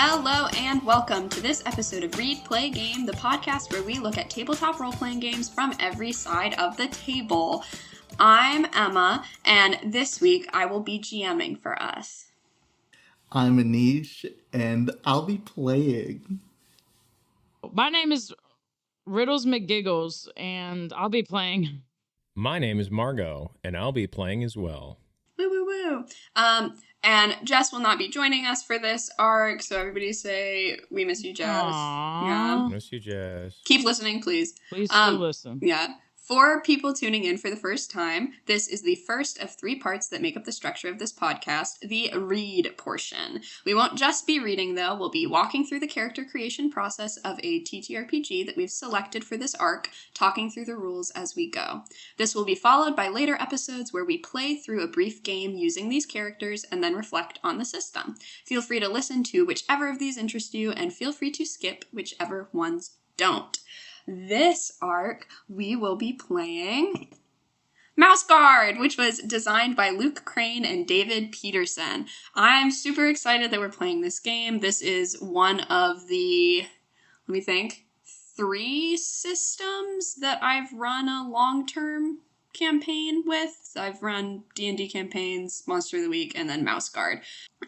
Hello and welcome to this episode of Read, Play, Game, the podcast where we look at tabletop role-playing games from every side of the table. I'm Emma, and this week I will be GMing for us. I'm Anish, and I'll be playing. My name is Riddles McGiggles, and I'll be playing. My name is Margot, and I'll be playing as well. Woo, woo, woo. And Jess will not be joining us for this arc, so everybody say, we miss you, Jess. Aww. Yeah. Miss you, Jess. Keep listening, please. Please do listen. Yeah. For people tuning in for the first time, this is the first of 3 parts that make up the structure of this podcast, the read portion. We won't just be reading, though. We'll be walking through the character creation process of a TTRPG that we've selected for this arc, talking through the rules as we go. This will be followed by later episodes where we play through a brief game using these characters and then reflect on the system. Feel free to listen to whichever of these interest you, and feel free to skip whichever ones don't. This arc, we will be playing Mouseguard, which was designed by Luke Crane and David Peterson. I'm super excited that we're playing this game. This is one of the, 3 systems that I've run a long-term campaign with. So I've run D&D campaigns, Monster of the Week, and then Mouseguard.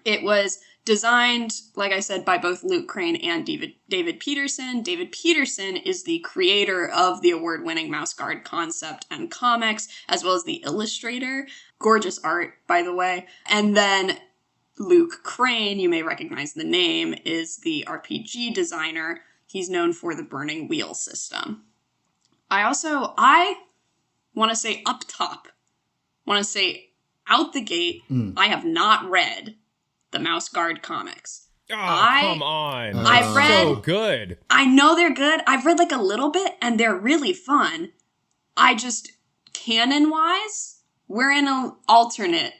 It was designed, like I said, by both Luke Crane and David Peterson. David Peterson is the creator of the award-winning Mouseguard concept and comics, as well as the illustrator. Gorgeous art, by the way. And then Luke Crane, you may recognize the name, is the RPG designer. He's known for the Burning Wheel system. I want to say up top, out the gate, I have not read the Mouseguard comics. Oh, come on. I've read... So good. I know they're good. I've read like a little bit, and they're really fun. I just, canon-wise, we're in an alternate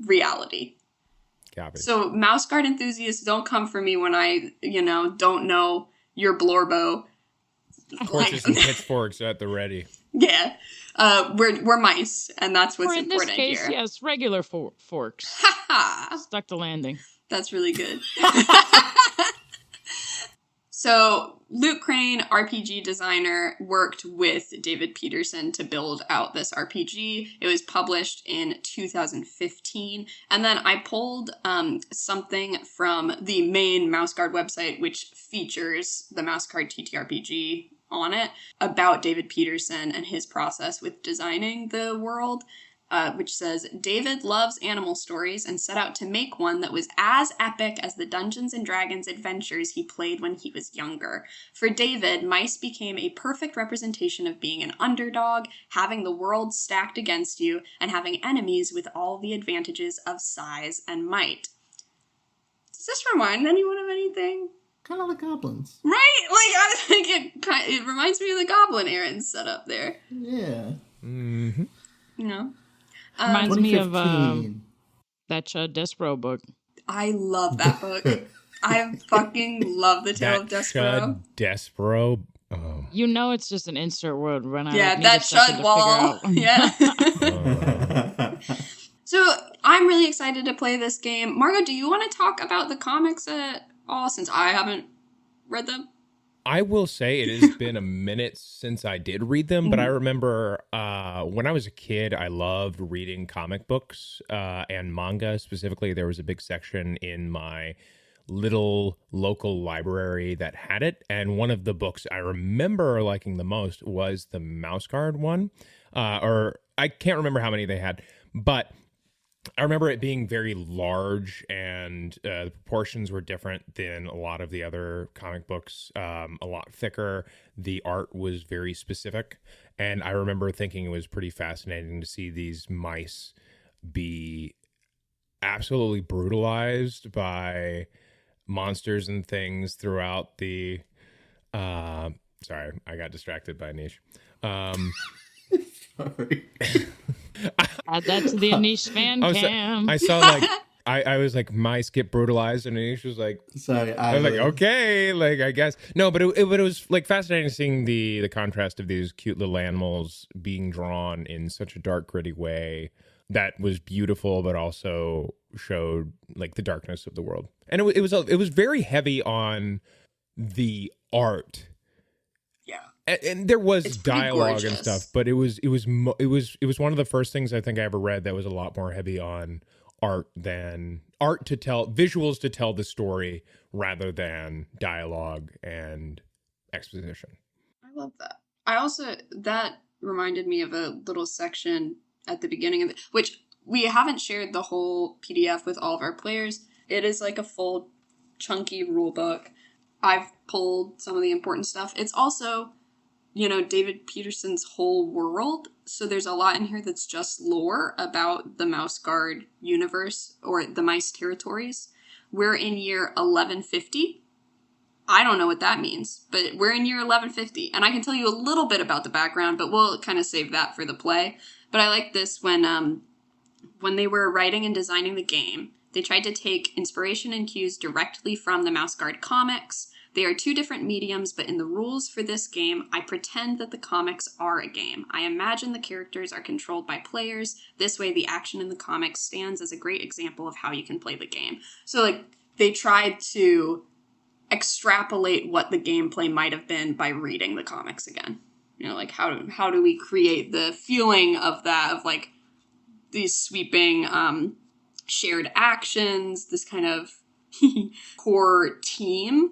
reality. Copy. So Mouseguard enthusiasts, don't come for me when I, don't know your Blorbo. Torches and pitchforks at the ready. Yeah. We're mice, and that's what's Or in important this case, here. yes, regular forks. Ha! Stuck the landing. That's really good. So, Luke Crane, RPG designer, worked with David Peterson to build out this RPG. It was published in 2015. And then I pulled something from the main Mouseguard website, which features the Mouseguard TTRPG on it, about David Peterson and his process with designing the world. Which says, David loves animal stories and set out to make one that was as epic as the Dungeons & Dragons adventures he played when he was younger. For David, mice became a perfect representation of being an underdog, having the world stacked against you, and having enemies with all the advantages of size and might. Does this remind anyone of anything? Kind of like goblins. Right? Like, I think it reminds me of the Goblin Aaron's setup there. Yeah. Mm-hmm. Reminds me of 2015. that Chud Despero book. I love that book. I fucking love the Tale of Despero. Despero. Oh. You know it's just an insert word when I Yeah, need that a second Chud to wall. figure out. Yeah. So I'm really excited to play this game. Margo, do you want to talk about the comics at all, since I haven't read them? I will say it has been a minute since I did read them, but I remember when I was a kid, I loved reading comic books and manga. Specifically, there was a big section in my little local library that had it. And one of the books I remember liking the most was the Mouseguard one. Or I can't remember how many they had, but I remember it being very large, and the proportions were different than a lot of the other comic books, a lot thicker. The art was very specific, and I remember thinking it was pretty fascinating to see these mice be absolutely brutalized by monsters and things throughout the... sorry, I got distracted by Niche. Sorry. Add that to the Anish fan cam. I saw like I was like, mice get brutalized, and Anish was like, sorry. I was like, okay, like I guess no, but it was like fascinating seeing the contrast of these cute little animals being drawn in such a dark, gritty way that was beautiful, but also showed like the darkness of the world, and it was very heavy on the art. Yeah, and there was it's pretty dialogue gorgeous. and stuff, but it was one of the first things I think I ever read that was a lot more heavy on visuals to tell the story rather than dialogue and exposition. I love that. That reminded me of a little section at the beginning of it, which we haven't shared the whole PDF with all of our players. It is like a full chunky rule book. I've pulled some of the important stuff. It's also, David Peterson's whole world. So there's a lot in here that's just lore about the Mouseguard universe or the mice territories. We're in year 1150. I don't know what that means, but we're in year 1150. And I can tell you a little bit about the background, but we'll kind of save that for the play. But I like this when they were writing and designing the game, they tried to take inspiration and cues directly from the Mouseguard comics. They are two different mediums, but in the rules for this game, I pretend that the comics are a game. I imagine the characters are controlled by players. This way, the action in the comics stands as a great example of how you can play the game. So, they tried to extrapolate what the gameplay might have been by reading the comics again. How do we create the feeling of that, of, these sweeping shared actions, this kind of core team,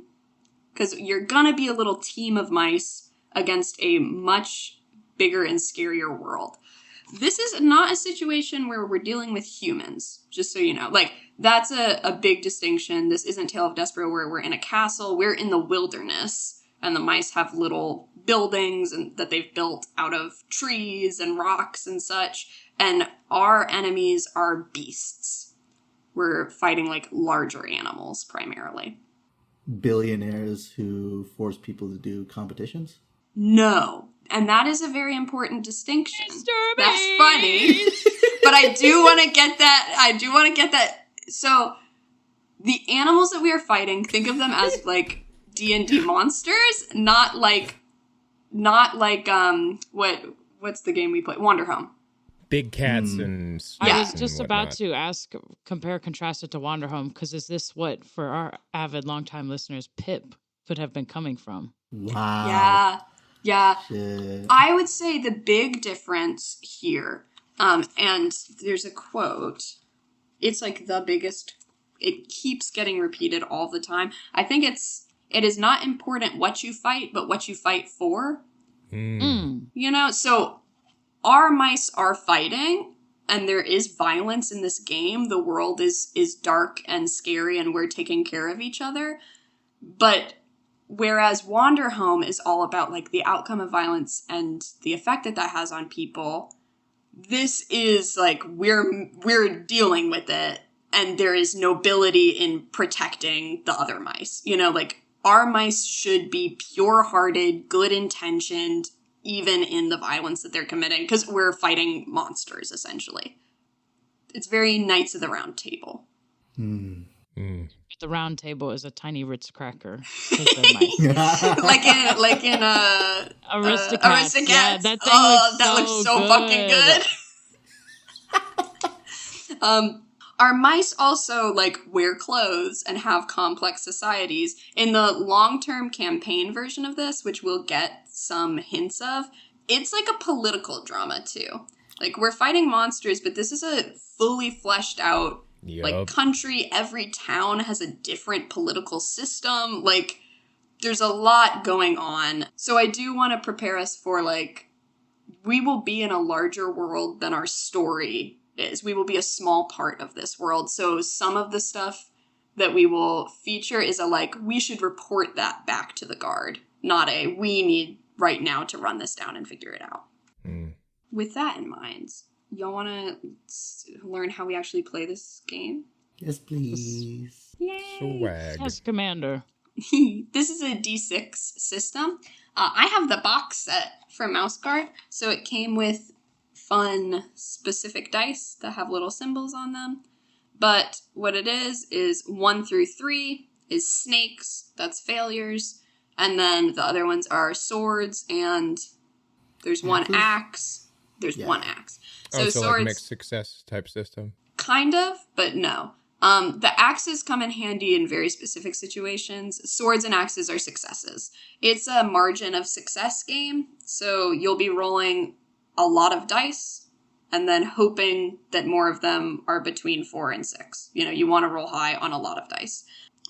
because you're gonna be a little team of mice against a much bigger and scarier world. This is not a situation where we're dealing with humans, just so you know. That's a big distinction. This isn't Tale of Despero where we're in a castle. We're in the wilderness, and the mice have little buildings that they've built out of trees and rocks and such, and our enemies are beasts. We're fighting larger animals primarily. Billionaires who force people to do competitions? No. And that is a very important distinction. Mr. That's funny. But I do want to get that. So the animals that we are fighting, think of them as D&D monsters, not like what's the game we play? Wanderhome. Big cats and I was just about to ask, compare, contrast it to Wanderhome, because is this what, for our avid, longtime listeners, Pip could have been coming from? Wow. Yeah. Shit. I would say the big difference here, and there's a quote, it's the biggest, it keeps getting repeated all the time. I think it is not important what you fight, but what you fight for. So our mice are fighting, and there is violence in this game. The world is dark and scary, and we're taking care of each other. But whereas Wanderhome is all about the outcome of violence and the effect that has on people, this is we're dealing with it, and there is nobility in protecting the other mice. Our mice should be pure-hearted, good-intentioned, even in the violence that they're committing, because we're fighting monsters, essentially. It's very Knights of the Round Table. The round table is a tiny Ritz cracker. Aristocats. Aristocats. Yeah, that thing looks so fucking good. Our mice also wear clothes and have complex societies. In the long-term campaign version of this, which we'll get some hints of, it's a political drama too. We're fighting monsters, but this is a fully fleshed out country. Every town has a different political system. There's a lot going on. So I do want to prepare us for we will be in a larger world than our story is. We will be a small part of this world. So some of the stuff that we will feature is we should report that back to the guard, not we need right now to run this down and figure it out. With that in mind, y'all want to learn how we actually play this game? Yes, please. Yay! Swag. Yes, Commander. This is a D6 system. I have the box set for Mouseguard, so it came with fun specific dice that have little symbols on them. But what it is 1 through 3 is snakes, that's failures, and then the other ones are swords, and there's one axe. There's one axe. So swords, mixed success type system. Kind of, but no. The axes come in handy in very specific situations. Swords and axes are successes. It's a margin of success game, so you'll be rolling a lot of dice and then hoping that more of them are between 4 and 6. You know, you want to roll high on a lot of dice.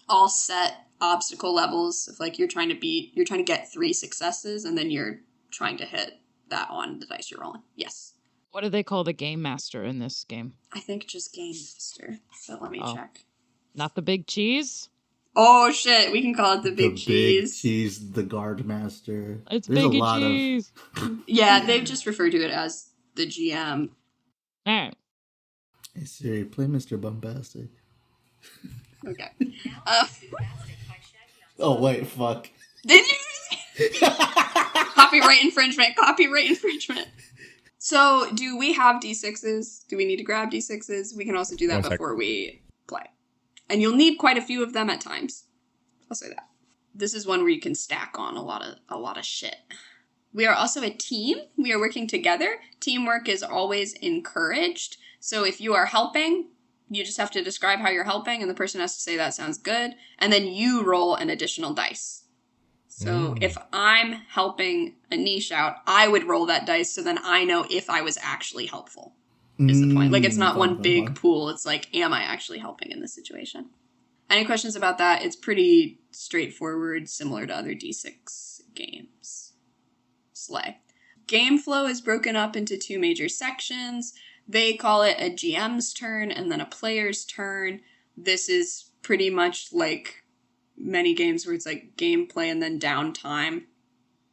All set obstacle levels, if like you're trying to get 3 successes and then you're trying to hit that on the dice you're rolling. Yes. What do they call the game master in this game? I think just game master. So let me check. Not the big cheese? Oh shit, we can call it the big cheese. Big cheese, the guard master. It's There's big a lot cheese. Yeah, they've just referred to it as the GM. All right. Hey Siri, play Mr. Bombastic. Okay. Oh wait, fuck. Did you? Copyright infringement. So, do we have D6s? Do we need to grab D6s? We can also do that before we play. And you'll need quite a few of them at times. I'll say that. This is one where you can stack on a lot of shit. We are also a team. We are working together. Teamwork is always encouraged. So if you are helping, you just have to describe how you're helping, and the person has to say that sounds good. And then you roll an additional dice. So if I'm helping Anish out, I would roll that dice so then I know if I was actually helpful, is the point. Like, it's not one big pool. It's like, am I actually helping in this situation? Any questions about that? It's pretty straightforward, similar to other D6 games. Slay. Game flow is broken up into 2 major sections. They call it a GM's turn and then a player's turn. This is pretty much like many games where it's like gameplay and then downtime.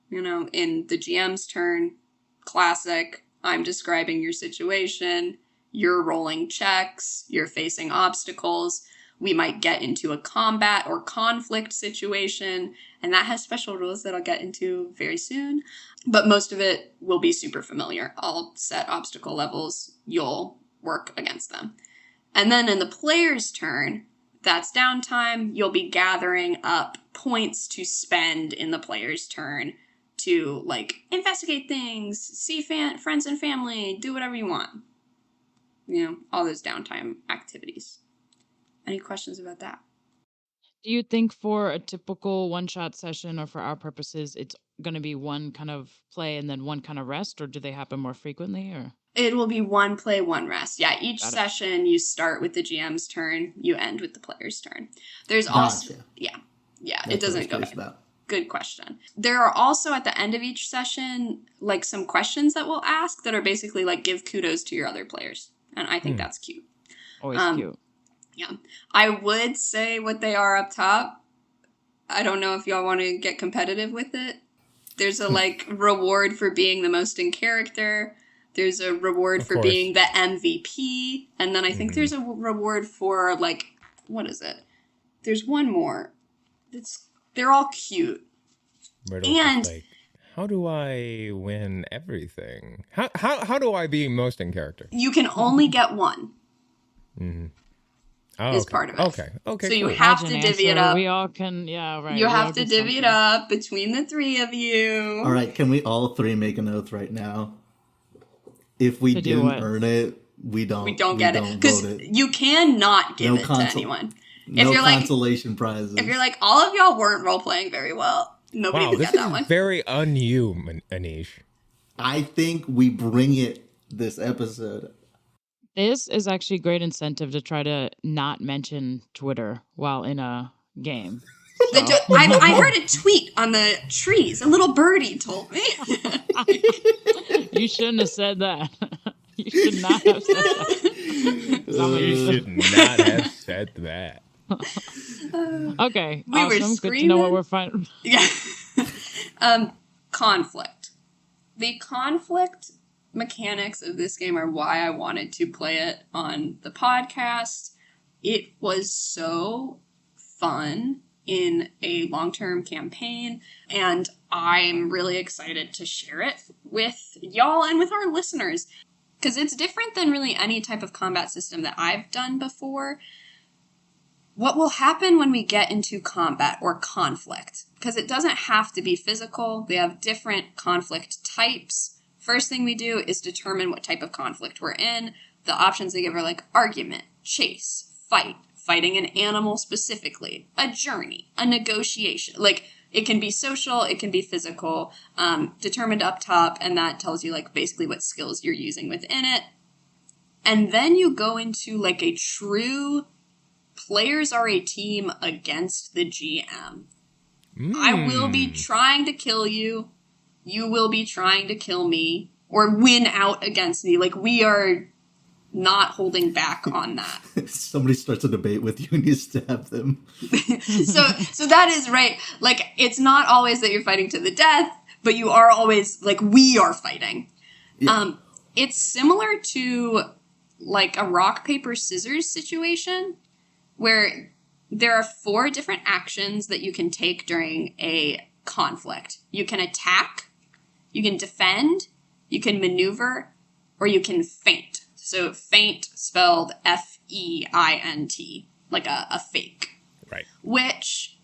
You know, in the GM's turn, classic, I'm describing your situation, you're rolling checks, you're facing obstacles, we might get into a combat or conflict situation, and that has special rules that I'll get into very soon. But most of it will be super familiar. I'll set obstacle levels, you'll work against them. And then in the player's turn, that's downtime. You'll be gathering up points to spend in the player's turn to, like, investigate things, see friends and family, do whatever you want. You know, all those downtime activities. Any questions about that? Do you think for a typical one-shot session, or for our purposes, it's going to be one kind of play and then one kind of rest, or do they happen more frequently? Or it will be one play, one rest. Yeah, each session you start with the GM's turn, you end with the player's turn. There's also yeah, That's it doesn't go back. Good question. There are also at the end of each session like some questions that we'll ask that are basically like give kudos to your other players, and I think that's cute. Always cute. Yeah, I would say what they are up top. I don't know if y'all want to get competitive with it. There's a like reward for being the most in character. There's a reward for being the MVP. And then I think there's a reward for, like, what is it? There's one more. They're all cute. And like, how do I win everything? How do I be most in character? You can only get one. Is part of it. Okay. So you have to divvy it up. We all can, right. You have to divvy it up between the 3 of you. All right, can we all 3 make an oath right now? If we didn't earn it, we don't get it. Because you cannot give it to anyone. No consolation prizes. If you're like, all of y'all weren't role-playing very well, nobody would get that one. Very un-you, Anish. I think we bring it this episode. This is actually great incentive to try to not mention Twitter while in a game. So. I heard a tweet on the trees. A little birdie told me. You shouldn't have said that. You should not have said that. You should not have said that. Okay. We awesome. were screaming. Good to know what we're finding. Yeah. Conflict. The conflict mechanics of this game are why I wanted to play it on the podcast. It was so fun in a long-term campaign, and I'm really excited to share it with y'all and with our listeners, because it's different than really any type of combat system that I've done before. What will happen when we get into combat or conflict? Because it doesn't have to be physical. They have different conflict types. First thing we do is determine what type of conflict we're in. the options they give are like argument, chase, fight, fighting an animal specifically, a journey, a negotiation. Like, it can be social, it can be physical, determined up top, and that tells you, like, basically what skills you're using within it. And then you go into, like, a true players are a team against the GM. I will be trying to kill you. You will be trying to kill me or win out against me. Like, we are not holding back on that. Somebody starts a debate with you and you stab them. So that is right. Like, it's not always that you're fighting to the death, but you are always, like, we are fighting. Yeah. It's similar to, like, a rock, paper, scissors situation where there are 4 different actions that you can take during a conflict. You can attack, you can defend, you can maneuver, or you can feint. So feint spelled F-E-I-N-T, like a fake. Right. Which,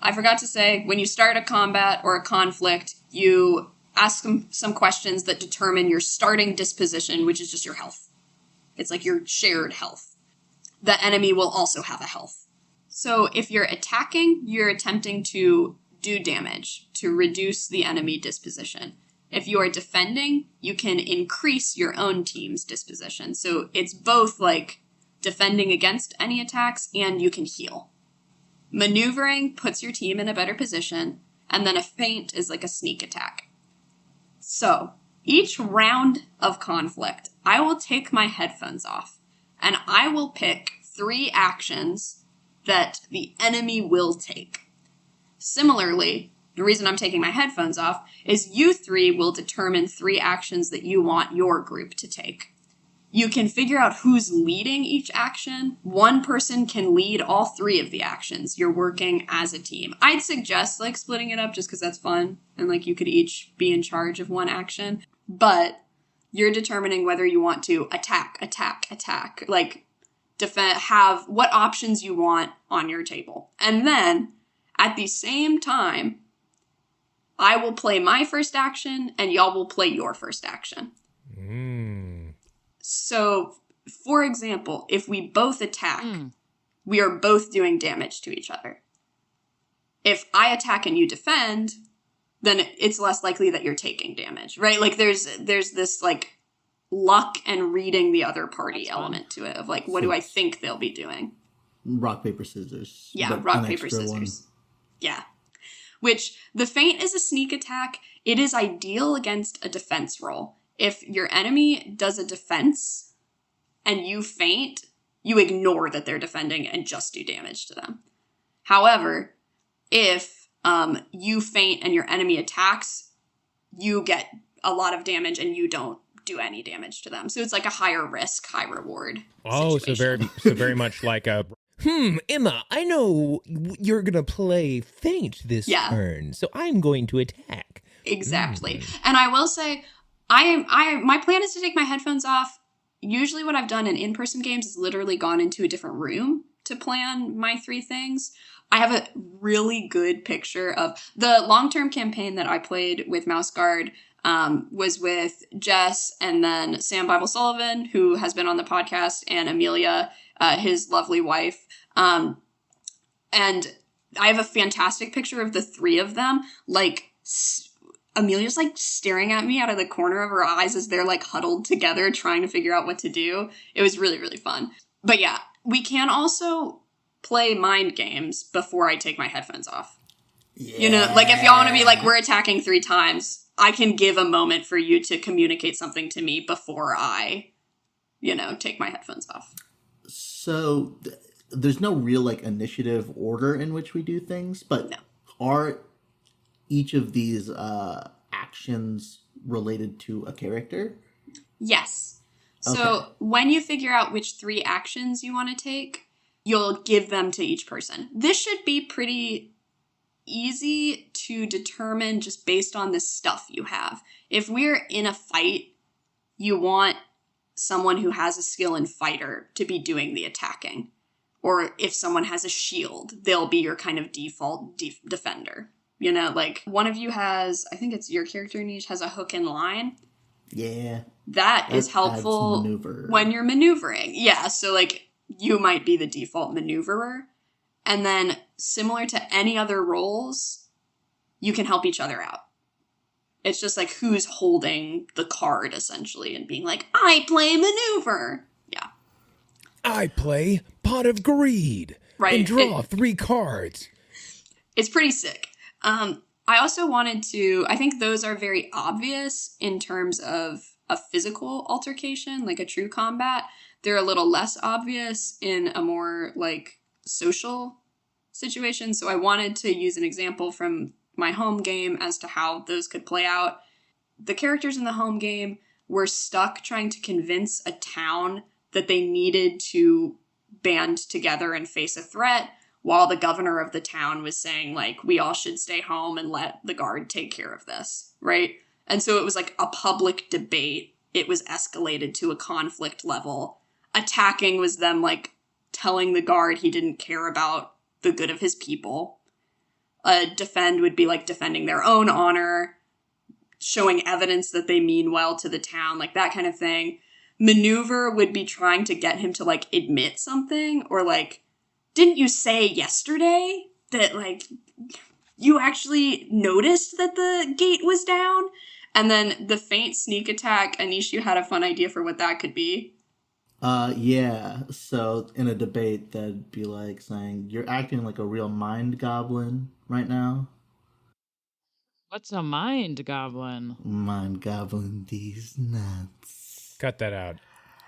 I forgot to say, when you start a combat or a conflict, you ask them some questions that determine your starting disposition, which is just your health. It's like your shared health. The enemy will also have a health. So if you're attacking, you're attempting to do damage, to reduce the enemy disposition. If you are defending, you can increase your own team's disposition. So it's both like defending against any attacks and you can heal. Maneuvering puts your team in a better position, and then a feint is like a sneak attack. So each round of conflict, I will take my headphones off and I will pick 3 actions that the enemy will take. Similarly, the reason I'm taking my headphones off is you 3 will determine 3 actions that you want your group to take. You can figure out who's leading each action. One person can lead all 3 of the actions. You're working as a team. I'd suggest, like, splitting it up just because that's fun, and, like, you could each be in charge of one action. But you're determining whether you want to attack, like, defend, have what options you want on your table. And then, at the same time, I will play my first action, and y'all will play your first action. So, for example, if we both attack, we are both doing damage to each other. If I attack and you defend, then it's less likely that you're taking damage, right? Like, there's this, like, luck and reading the other party element to it of, like, what do I think they'll be doing? Rock, paper, scissors. Yeah, rock, paper, scissors. One. Yeah. Which, the feint is a sneak attack. It is ideal against a defense roll. If your enemy does a defense and you feint, you ignore that they're defending and just do damage to them. However, if you feint and your enemy attacks, you get a lot of damage and you don't do any damage to them. So it's like a higher risk, high reward situation. So very much like a... Emma, I know you're going to play feint this turn, so I'm going to attack. Exactly. And I will say, my plan is to take my headphones off. Usually what I've done in in-person games is literally gone into a different room to plan my 3 things. I have a really good picture of the long-term campaign that I played with Mouseguard. Was with Jess and then Sam Bible Sullivan, who has been on the podcast, and Amelia, his lovely wife. And I have a fantastic picture of the 3 of them. Like, Amelia's, like, staring at me out of the corner of her eyes as they're, like, huddled together trying to figure out what to do. It was really, really fun. But yeah, we can also play mind games before I take my headphones off. Yeah. You know, like, if y'all want to be like, we're attacking 3 times... I can give a moment for you to communicate something to me before I, take my headphones off. So there's no real, like, initiative order in which we do things, but are each of these actions related to a character? Yes. So when you figure out which 3 actions you want to take, you'll give them to each person. This should be pretty easy to determine just based on the stuff you have. If we're in a fight, you want someone who has a skill in fighter to be doing the attacking. Or if someone has a shield, they'll be your kind of default defender. Like, one of you has, I think it's your character, Niche, has a hook and line. Yeah. that is helpful when you're maneuvering. Yeah, so like you might be the default maneuverer. And then similar to any other roles, you can help each other out. It's just like who's holding the card essentially and being like, I play maneuver. Yeah. I play Pot of Greed. Right. And draw 3 cards. It's pretty sick. I also wanted to, I think those are very obvious in terms of a physical altercation, like a true combat. They're a little less obvious in a more like social situation. So I wanted to use an example from my home game as to how those could play out. The characters in the home game were stuck trying to convince a town that they needed to band together and face a threat, while the governor of the town was saying, like, we all should stay home and let the guard take care of this, right? And so it was like a public debate. It was escalated to a conflict level. Attacking was them, like, telling the guard he didn't care about the good of his people. Defend would be, like, defending their own honor, showing evidence that they mean well to the town, like that kind of thing. Maneuver would be trying to get him to, like, admit something, or, like, didn't you say yesterday that, like, you actually noticed that the gate was down? And then the feint sneak attack, Anish, you had a fun idea for what that could be. Yeah. So in a debate, that'd be like saying, you're acting like a real mind goblin right now. What's a mind goblin? Mind goblin these nuts. Cut that out.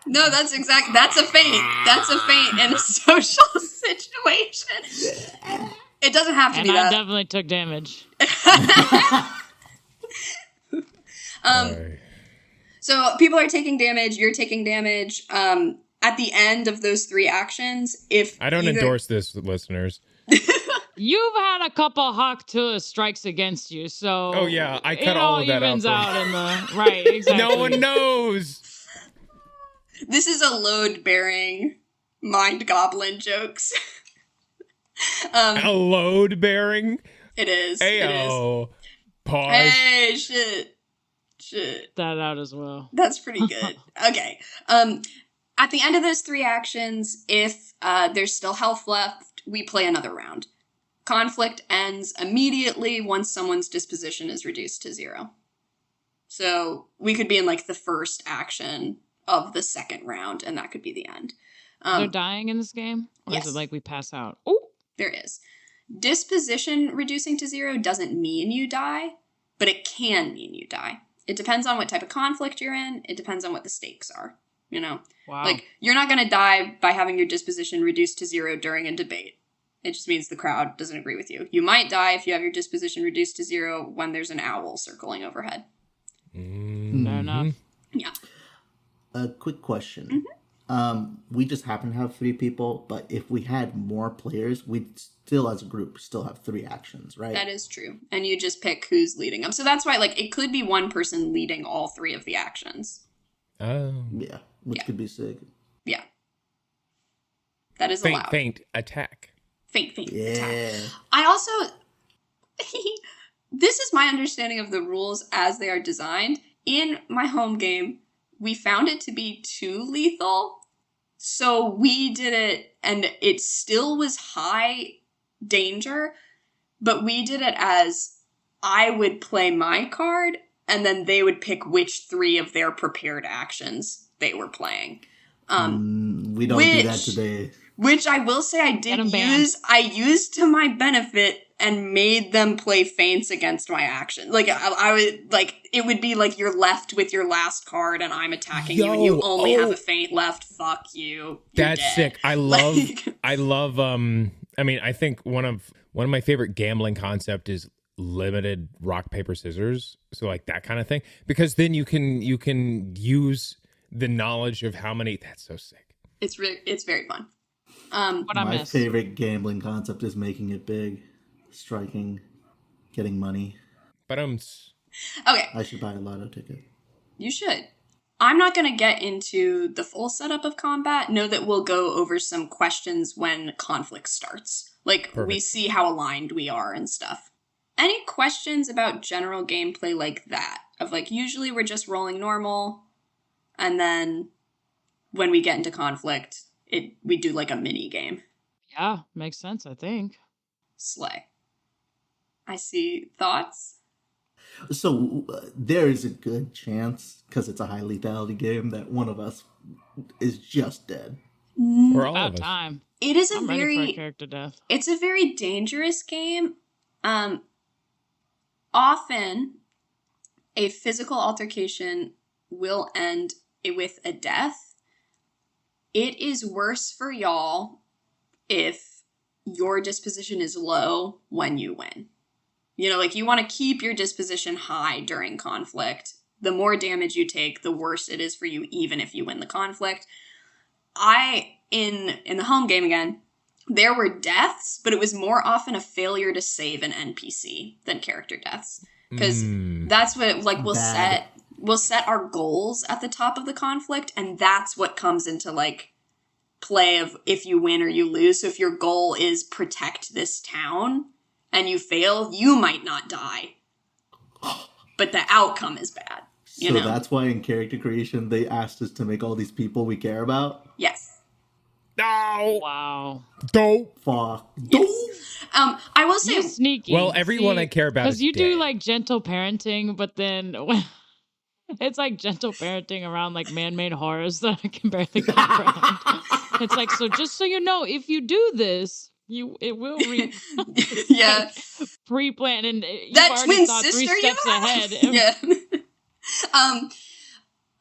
No, that's a feint. That's a feint in a social situation. It doesn't have to be that. And I definitely took damage. So people are taking damage, you're taking damage. At the end of those 3 actions, if I don't endorse this, listeners. You've had a couple Hawk Tuah strikes against you, so... Oh, yeah, I cut all of that out. In the... Right, exactly. No one knows! This is a load-bearing mind goblin jokes. A load-bearing? It is. Ayo. Pause. Hey, shit. That out as well. That's pretty good. Okay. At the end of those 3 actions, if there's still health left, we play another round. Conflict ends immediately once someone's disposition is reduced to 0. So we could be in, like, the first action of the second round, and that could be the end. They're dying in this game? Or yes. Is it like we pass out? Oh, there is. Disposition reducing to 0 doesn't mean you die, but it can mean you die. It depends on what type of conflict you're in. It depends on what the stakes are, you know? Wow. Like, you're not going to die by having your disposition reduced to 0 during a debate. It just means the crowd doesn't agree with you. You might die if you have your disposition reduced to 0 when there's an owl circling overhead. Mm-hmm. Fair enough. Yeah. A quick question. Mm-hmm. We just happen to have 3 people, but if we had more players, we'd still, as a group, still have 3 actions, right? That is true. And you just pick who's leading them. So that's why, like, it could be one person leading all 3 of the actions. Oh. Yeah, which could be sick. Yeah. That is allowed. Feint attack. Feint Yeah. attack. I also... This is my understanding of the rules as they are designed. In my home game, we found it to be too lethal. So we did it, and it still was high danger, but we did it as I would play my card, and then they would pick which 3 of their prepared actions they were playing. We don't do that today. Which I will say I used to my benefit and made them play feints against my action. Like, I would, like, it would be like you're left with your last card and I'm attacking you and you only have a feint left. Fuck you. That's dead. sick. I love, I mean, I think one of my favorite gambling concept is limited rock, paper, scissors. So like that kind of thing, because then you can use the knowledge of how many, that's so sick. It's very fun. My favorite gambling concept is making it big, striking, getting money. But okay. I should buy a lotto ticket. You should. I'm not going to get into the full setup of combat. Know that we'll go over some questions when conflict starts. Like, Perfect. We see how aligned we are and stuff. Any questions about general gameplay like that? Of, like, usually we're just rolling normal. And then when we get into conflict, we do like a mini game. Yeah, makes sense, I think. Slay. I see. Thoughts? So there is a good chance, because it's a high lethality game, that one of us is just dead. Or all About of us. time. It is I'm ready for a character death. It's a very dangerous game. Often, a physical altercation will end with a death. It is worse for y'all if your disposition is low when you win. You know, like, you want to keep your disposition high during conflict. The more damage you take, the worse it is for you, even if you win the conflict. In the home game again, there were deaths, but it was more often a failure to save an NPC than character deaths. Because that's what, like, we'll set our goals at the top of the conflict, and that's what comes into, like, play of if you win or you lose. So if your goal is protect this town, and you fail, you might not die. But the outcome is bad. You know? That's why in character creation, they asked us to make all these people we care about? Yes. No. Wow. Dope. Fuck. Yes. I will say... You're sneaky. Well, everyone I care about is because you dead. do, like, gentle parenting, but then... It's like gentle parenting around, like, man-made horrors that I can barely comprehend. It's like, so just so you know, if you do this... it will yeah, pre-plan, and you've that already twin thought sister 3 steps you have? ahead. Yeah.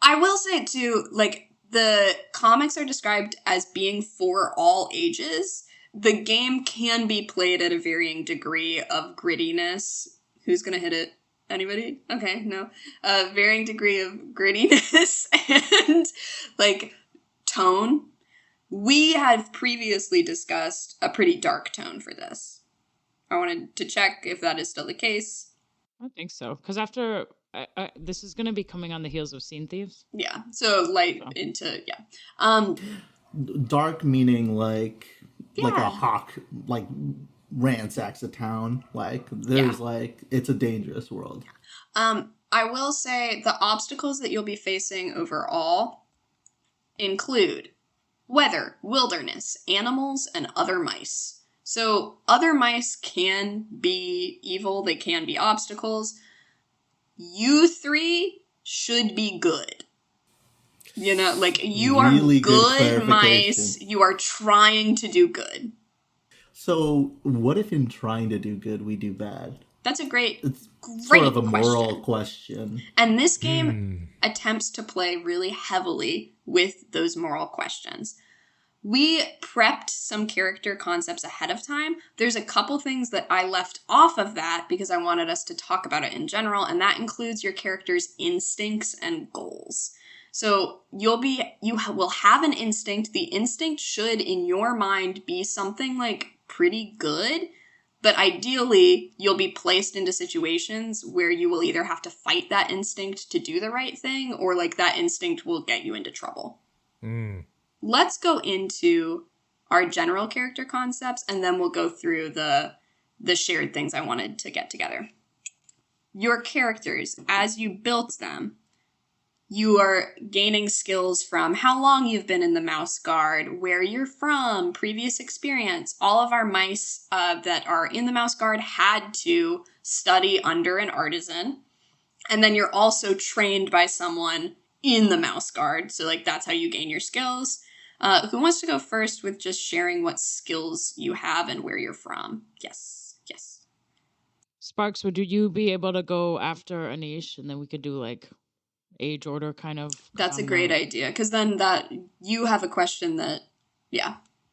I will say too, like, the comics are described as being for all ages. The game can be played at a varying degree of grittiness. Who's gonna hit it? Anybody? Okay, no. Varying degree of grittiness and, like, tone. We had previously discussed a pretty dark tone for this. I wanted to check if that is still the case. I think so, because after this is going to be coming on the heels of Scene Thieves. Yeah, so light into Dark meaning like a Yeah. hawk, like, ransacks a town. Like, there's like, it's a dangerous world. I will say the obstacles that you'll be facing overall include weather, wilderness, animals, and other mice. So other mice can be evil, they can be obstacles. You three should be good. You know, like, you Really are good good mice. You are trying to do good. So, what if in trying to do good, we do bad? That's a great Sort of a question. moral question. And this game attempts to play really heavily with those moral questions. We prepped some character concepts ahead of time. There's a couple things that I left off of that because I wanted us to talk about it in general, and that includes your character's instincts and goals. So you will have an instinct. The instinct should, in your mind, be something like pretty good, but ideally you'll be placed into situations where you will either have to fight that instinct to do the right thing, or like that instinct will get you into trouble. Let's go into our general character concepts, and then we'll go through the shared things I wanted to get together. Your characters, as you built them, you are gaining skills from how long you've been in the Mouseguard, where you're from, previous experience. All of our mice that are in the Mouseguard had to study under an artisan. And then you're also trained by someone in the Mouseguard. So, like, that's how you gain your skills. Who wants to go first with just sharing what skills you have and where you're from? Yes. Sparks, would you be able to go after Anish, and then we could do, like, age order kind of? That's a great idea, because then that you have a question that,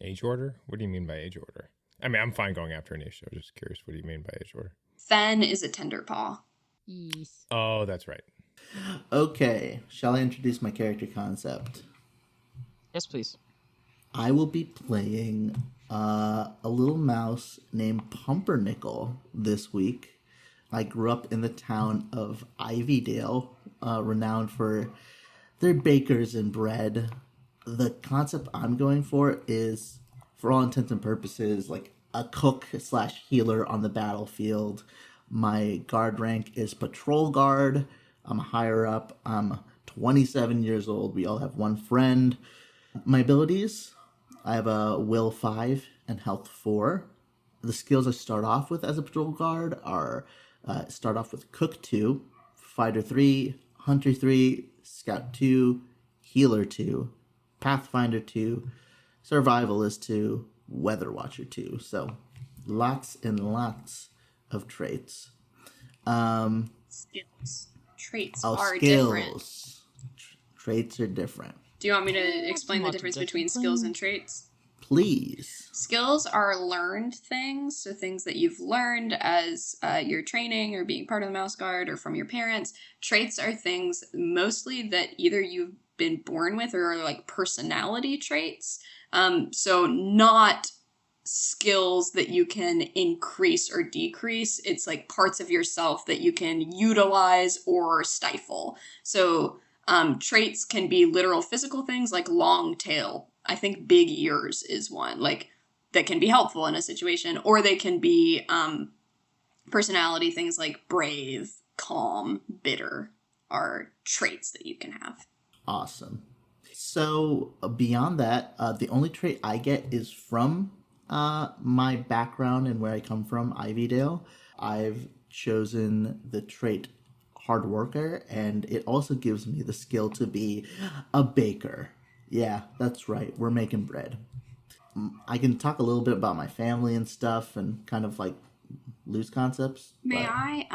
Age order? What do you mean by age order? I mean, I'm fine going after Anish. I'm just curious. What do you mean by age order? Fen is a tender paw. Yes. Oh, that's right. Okay, shall I introduce my character concept? Yes, please. I will be playing a little mouse named Pumpernickel this week. I grew up in the town of Ivydale, renowned for their bakers and bread. The concept I'm going for is, for all intents and purposes, like a cook/healer on the battlefield. My guard rank is patrol guard. I'm higher up. I'm 27 years old. We all have one friend. My abilities, I have a will 5 and health 4. The skills I start off with as a patrol guard are start off with cook 2, fighter 3, hunter 3, scout 2, healer 2, pathfinder 2, survivalist 2, weather watcher 2. So lots and lots of traits. Skills. Traits are different. Traits are different. Do you want me to explain the difference between skills and traits? Please. Skills are learned things, so things that you've learned as your training or being part of the Mouseguard or from your parents. Traits are things mostly that either you've been born with or are like personality traits. So not skills that you can increase or decrease. It's like parts of yourself that you can utilize or stifle. So traits can be literal physical things like long tail. I think big ears is one, like that can be helpful in a situation, or they can be personality things like brave, calm, bitter are traits that you can have. Awesome. So beyond that, the only trait I get is from my background and where I come from, Ivydale. I've chosen the trait hard worker, and it also gives me the skill to be a baker. Yeah, that's right. We're making bread. I can talk a little bit about my family and stuff and kind of like loose concepts. May I?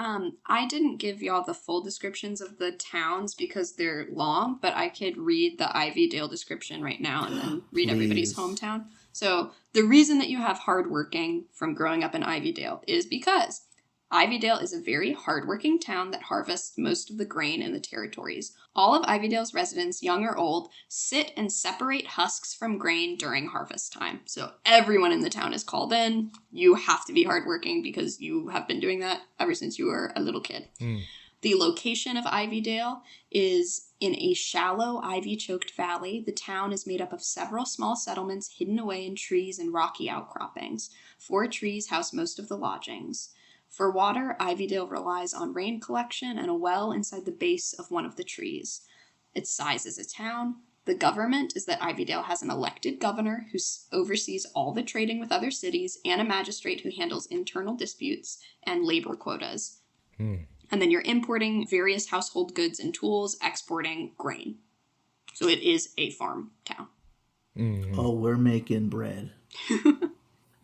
I didn't give y'all the full descriptions of the towns because they're long, but I could read the Ivydale description right now and then read everybody's hometown. So the reason that you have hardworking from growing up in Ivydale is because Ivydale is a very hardworking town that harvests most of the grain in the territories. All of Ivydale's residents, young or old, sit and separate husks from grain during harvest time. So everyone in the town is called in. You have to be hardworking because you have been doing that ever since you were a little kid. The location of Ivydale is in a shallow, ivy-choked valley. The town is made up of several small settlements hidden away in trees and rocky outcroppings. 4 trees house most of the lodgings. For water, Ivydale relies on rain collection and a well inside the base of one of the trees. Its size as a town. The government is that Ivydale has an elected governor who oversees all the trading with other cities and a magistrate who handles internal disputes and labor quotas. And then you're importing various household goods and tools, exporting grain. So it is a farm town. Oh, we're making bread.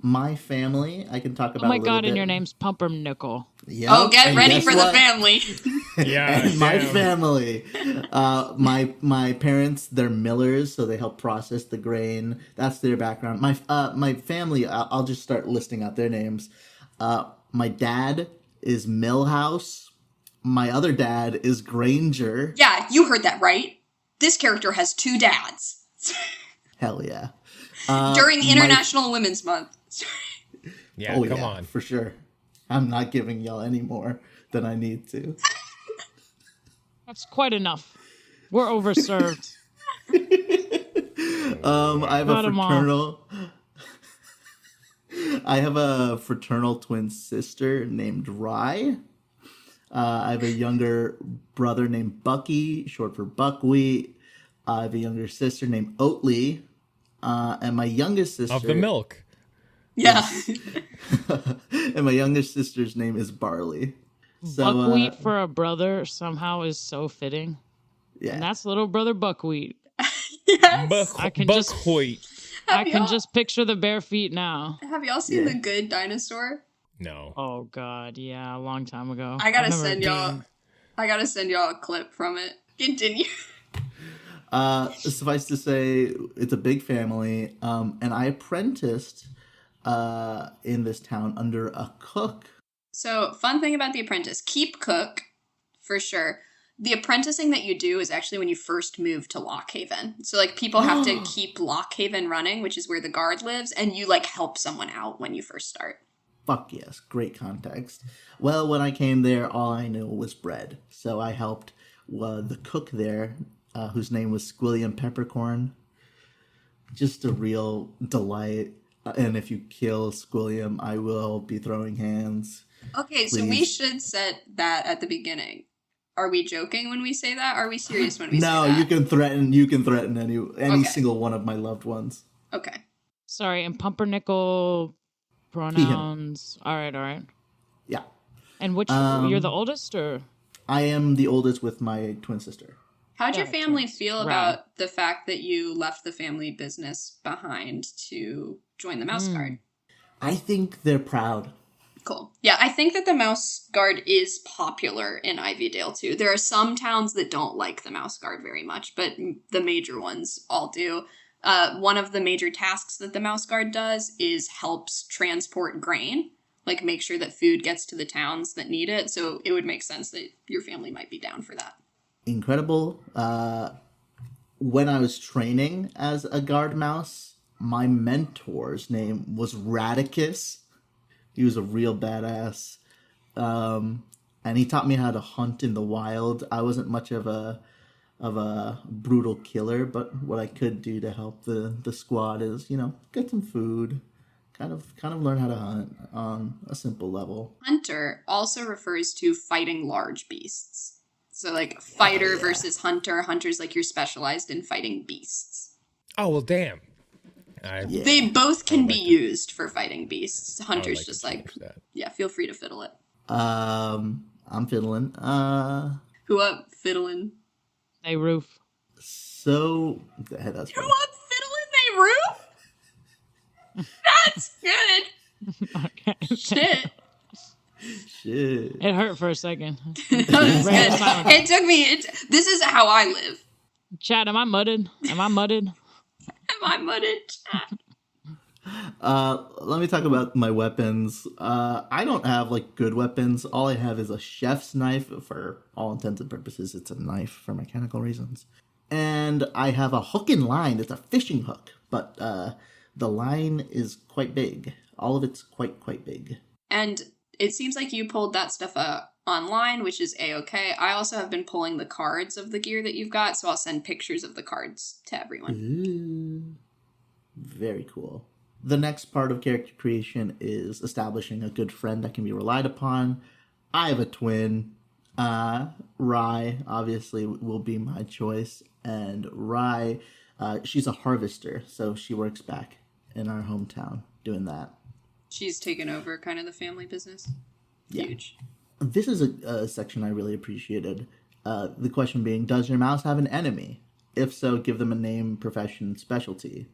My family, I can talk about. Oh my a little God! bit. And your name's Pumpernickel. Yep. Oh, get ready for what? the family. Yeah, And my damn. family, my parents, they're millers, so they help process the grain. That's their background. My family, I'll just start listing out their names. My dad is Millhouse. My other dad is Granger. Yeah, you heard that right. This character has 2 dads. Hell yeah. During International Women's Month. Yeah, Oh come yeah, on. for sure. I'm not giving y'all any more than I need to. That's quite enough. We're overserved. I have Cut a 'em off. fraternal. I have a fraternal twin sister named Rye. I have a younger brother named Bucky, short for buckwheat. I have a younger sister named Oatly. And my youngest sister... Of the milk. Yeah. and my youngest sister's name is Barley. So, Buckwheat for a brother somehow is so fitting. yeah. And that's little brother Buckwheat. Yes. I can just- Buckwheat. I can just picture the bare feet now. Have y'all seen Yeah. The Good Dinosaur? No. Oh God, yeah, a long time ago. I gotta I've never send y'all. been- I gotta send y'all a clip from it. Continue. Suffice to say, it's a big family. And I apprenticed in this town under a cook. So, fun thing about The Apprentice: keep cook for sure. The apprenticing that you do is actually when you first move to Lockhaven. So, like, people have to keep Lockhaven running, which is where the guard lives, and you, like, help someone out when you first start. Fuck yes, great context. Well, when I came there, all I knew was bread. So I helped the cook there, whose name was Squilliam Peppercorn. Just a real delight. And if you kill Squilliam, I will be throwing hands. Okay, so we Please. should set that at the beginning. Are we joking when we say that? Are we serious when we say No, that? you can threaten any Okay. single one of my loved ones. Okay. Sorry, and pumpernickel pronouns. All right. Yeah. And which you're the oldest, or I am the oldest with my twin sister. How'd your Gotcha. family feel Right. about the fact that you left the family business behind to join the Mouseguard? I think they're proud. Cool. Yeah, I think that the Mouseguard is popular in Ivydale too. There are some towns that don't like the Mouseguard very much, but the major ones all do. One of the major tasks that the Mouseguard does is helps transport grain, like make sure that food gets to the towns that need it. So it would make sense that your family might be down for that. Incredible. When I was training as a guard mouse, my mentor's name was Radicus. He was a real badass. And he taught me how to hunt in the wild. I wasn't much of a brutal killer, but what I could do to help the squad is, get some food, kind of learn how to hunt on a simple level. Hunter also refers to fighting large beasts. So like fighter versus hunter. Hunter's like you're specialized in fighting beasts. Oh, well, damn. They both can be used for fighting beasts. Hunter's just like, yeah, feel free to fiddle it. I'm fiddling. Who up, fiddling? Hey, Roof. So that's Who funny. up, fiddling? They roof? That's good. Okay. Shit. Shit. It hurt for a second. That was good. It took me. This is how I live. Chad, am I mudded? Am I mudded? Let me talk about my weapons. I don't have good weapons. All I have is a chef's knife. For all intents and purposes, it's a knife for mechanical reasons. And I have a hook and line. It's a fishing hook, but the line is quite big. All of it's quite big. And it seems like you pulled that stuff online, which is A-okay. I also have been pulling the cards of the gear that you've got, so I'll send pictures of the cards to everyone. Ooh, very cool. The next part of character creation is establishing a good friend that can be relied upon. I have a twin. Rye, obviously, will be my choice. And Rye, she's a harvester, so she works back in our hometown doing that. She's taken over kind of the family business. Yeah. Huge. This is a section I really appreciated. The question being, does your mouse have an enemy? If so, give them a name, profession, specialty.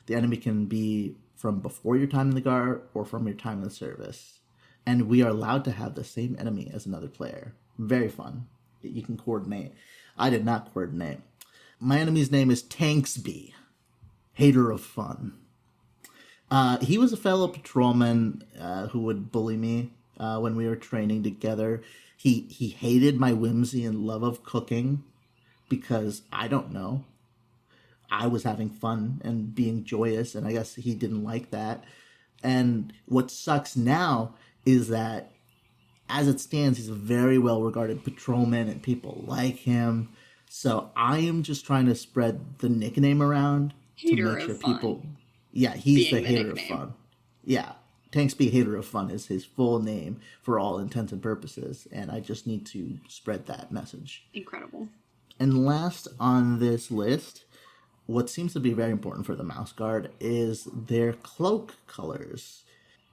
The enemy can be from before your time in the guard or from your time in the service. And we are allowed to have the same enemy as another player. Very fun. You can coordinate. I did not coordinate. My enemy's name is Tanksby, hater of fun. He was a fellow patrolman who would bully me when we were training together. He hated my whimsy and love of cooking because, I don't know, I was having fun and being joyous, and I guess he didn't like that. And what sucks now is that, as it stands, he's a very well-regarded patrolman, and people like him. So I am just trying to spread the nickname around Hater to make sure of fun. people... Yeah, he's Being the the hater of nickname. fun. Yeah, Tanksby Hater of Fun is his full name for all intents and purposes, and I just need to spread that message. Incredible. And last on this list, what seems to be very important for the Mouseguard is their cloak colors.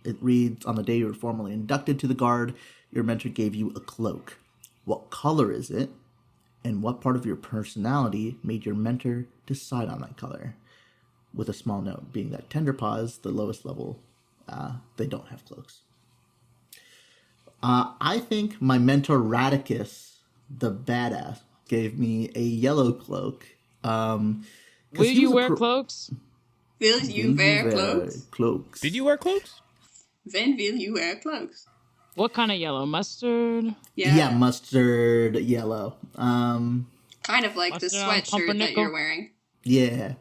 It reads, on the day you were formally inducted to the Guard, your mentor gave you a cloak. What color is it? And what part of your personality made your mentor decide on that color? With a small note, being that Tenderpaws, the lowest level, they don't have cloaks. I think my mentor Radicus, the badass, gave me a yellow cloak. Will you wear cloaks? Will you wear clothes? Cloaks. Did you wear cloaks? When will you wear clothes? What kind of yellow? Mustard? Yeah, mustard yellow. Kind of like the Mustard on sweatshirt that pumpernickel? you're wearing. Yeah.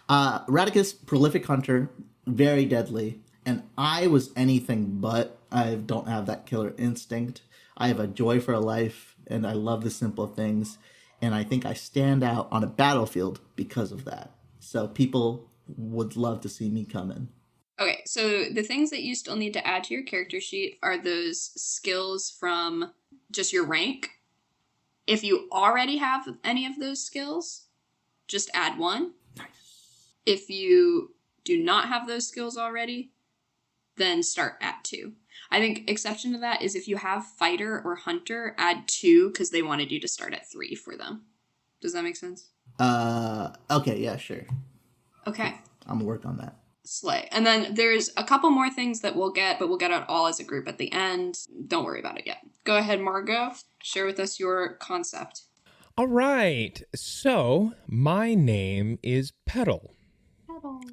Radicus, prolific hunter, very deadly. And I was anything but. I don't have that killer instinct. I have a joy for a life, and I love the simple things. And I think I stand out on a battlefield because of that. So people would love to see me come in. Okay, so the things that you still need to add to your character sheet are those skills from just your rank If you already have any of those skills, just add 1. Nice. If you do not have those skills already, then start at 2. I think exception to that is if you have fighter or hunter, add 2 because they wanted you to start at 3 for them. Does that make sense? Okay, yeah, sure. Okay. I'm gonna work on that. Slay. And then there's a couple more things that we'll get, but we'll get it all as a group at the end. Don't worry about it yet. Go ahead, Margot. Share with us your concept. All right. So my name is Petal.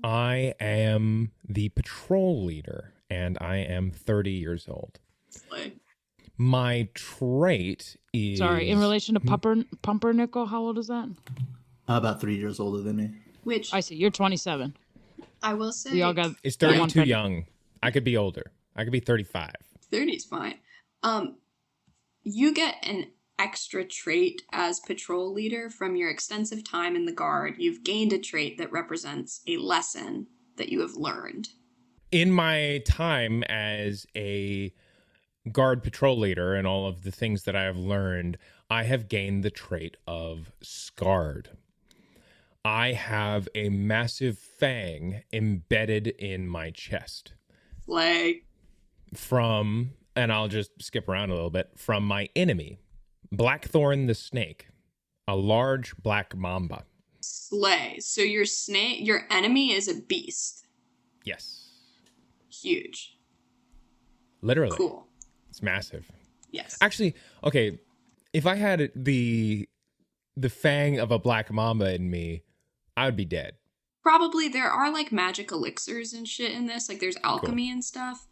I am the patrol leader, and I am 30 years old. Slay. My trait is... Sorry, in relation to Pumpernickel, how old is that? About 3 years older than me. Which I see, you're 27. I will say We all got... Is 30 too young? I could be older. I could be 35. 30 is fine. You get an extra trait as patrol leader from your extensive time in the Guard. You've gained a trait that represents a lesson that you have learned. In my time as a Guard patrol leader and all of the things that I have learned, I have gained the trait of Scarred. I have a massive fang embedded in my chest. Slay. From, and I'll just skip around a little bit, from my enemy, Blackthorn the Snake, a large black mamba. Slay. So your enemy is a beast. Yes. Huge. Literally. Cool. It's massive. Yes. Actually, okay, if I had the fang of a black mamba in me, I would be dead. Probably there are like magic elixirs and shit in this. Like there's alchemy and stuff.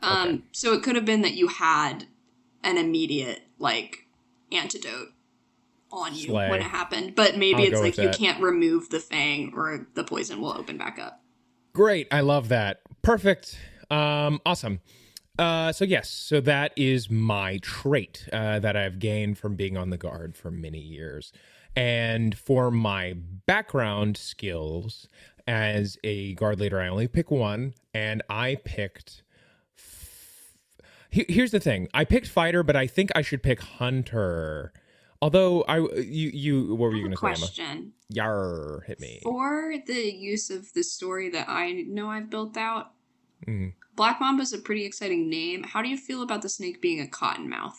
Okay. So it could have been that you had an immediate like antidote on you Slay. when it happened. But maybe I'll it's go like with you that. can't remove the fang or the poison will open back up. Great. I love that. Perfect. Awesome. So that is my trait that I've gained from being on the Guard for many years. And for my background skills as a Guard leader, I only pick 1, and I picked... Here's the thing. I picked fighter, but I think I should pick hunter. Although, what were you going to say, Emma? Question. Yar, hit me. For the use of the story that I know I've built out, Mhm. Black Mamba's a pretty exciting name. How do you feel about the snake being a cottonmouth?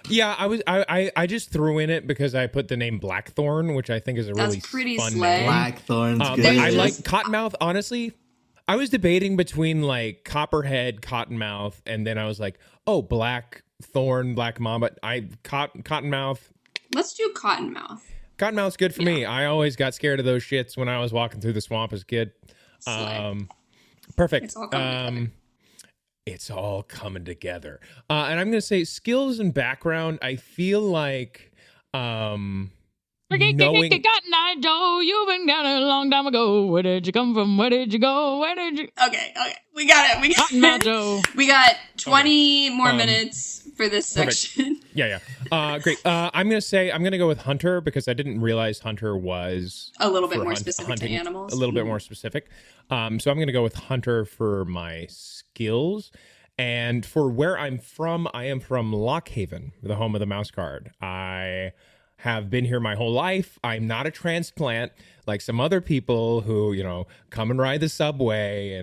Yeah, I just threw in it because I put the name Blackthorn, which I think is a really pretty fun slay. name. Blackthorn's But good. I like Cottonmouth, honestly. I was debating between like Copperhead, Cottonmouth, and then I was like, oh, Blackthorn, Black Mamba. Cottonmouth. Let's do cottonmouth. Cottonmouth's good for me. I always got scared of those shits when I was walking through the swamp as a kid. Slay. Perfect. It's all coming together. It's all coming together. And I'm going to say skills and background. I feel like knowing... Cotton Eye Joe, you've been gone a long time ago. Where did you come from? Where did you go? Where did you... Okay. We got it. Cotton Eye Joe. We got 20 more minutes for this perfect. section. Yeah. Great. I'm going to go with Hunter because I didn't realize Hunter was... A little bit for more specific hunting, to animals. A little bit more specific. So I'm going to go with Hunter for my skills. And for where I'm from, I am from Lockhaven, the home of the Mouseguard. I have been here my whole life. I'm not a transplant like some other people who, come and ride the subway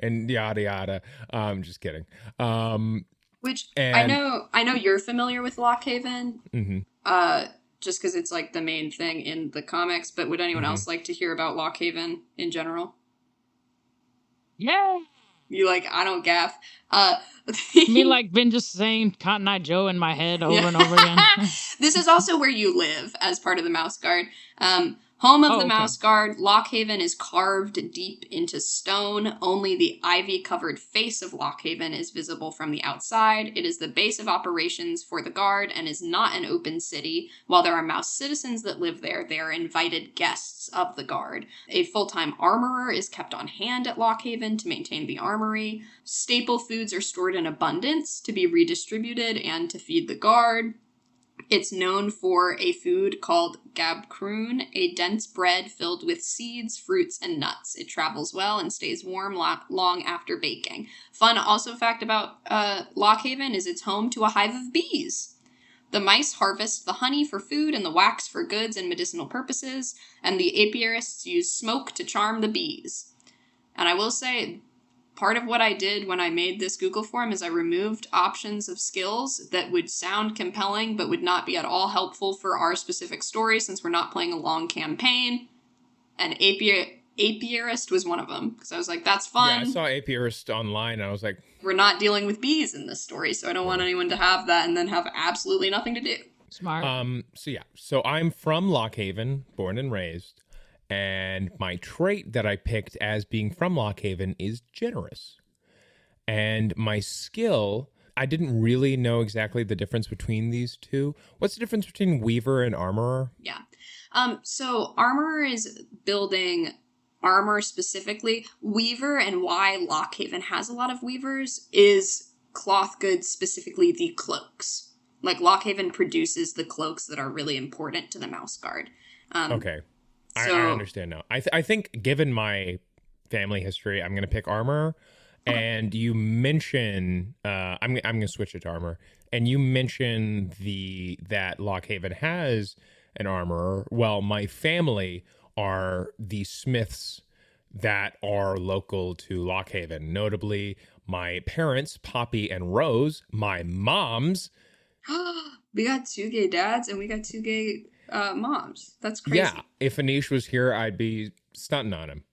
and yada yada. Just kidding. Which I know you're familiar with Lockhaven. Mm-hmm. Just because it's like the main thing in the comics. But would anyone else like to hear about Lockhaven in general? Yeah. You like, I don't gaff. Me like been just saying Cotton Eye Joe in my head over and over again. This is also where you live as part of the Mouseguard. Home of the okay. Mouseguard, Lockhaven is carved deep into stone. Only the ivy-covered face of Lockhaven is visible from the outside. It is the base of operations for the Guard and is not an open city. While there are Mouse citizens that live there, they are invited guests of the Guard. A full-time armorer is kept on hand at Lockhaven to maintain the armory. Staple foods are stored in abundance to be redistributed and to feed the Guard. It's known for a food called gabcroon, a dense bread filled with seeds, fruits, and nuts. It travels well and stays warm long after baking. Fun also fact about Lockhaven is it's home to a hive of bees. The mice harvest the honey for food and the wax for goods and medicinal purposes, and the apiarists use smoke to charm the bees. And I will say, part of what I did when I made this Google form is I removed options of skills that would sound compelling but would not be at all helpful for our specific story since we're not playing a long campaign. And apiarist was one of them because I was like, that's fun. Yeah, I saw apiarist online and I was like, we're not dealing with bees in this story, so I don't want anyone to have that and then have absolutely nothing to do. Smart. So I'm from Lockhaven, born and raised, and my trait that I picked as being from Lockhaven is generous. And my skill, I didn't really know exactly the difference between these two. What's the difference between weaver and armorer? Yeah. So armorer is building armor specifically. Weaver, and why Lockhaven has a lot of weavers, is cloth goods, specifically the cloaks. Like, Lockhaven produces the cloaks that are really important to the Mouseguard. Okay. I understand now. I think given my family history, I'm going to pick armor. And you mention, I'm going to switch it to armor. And you mention that Lockhaven has an armorer. Well, my family are the smiths that are local to Lockhaven. Notably, my parents, Poppy and Rose, my moms. We got 2 gay dads and we got 2 gay moms. That's crazy. Yeah, if Anish was here, I'd be stunting on him.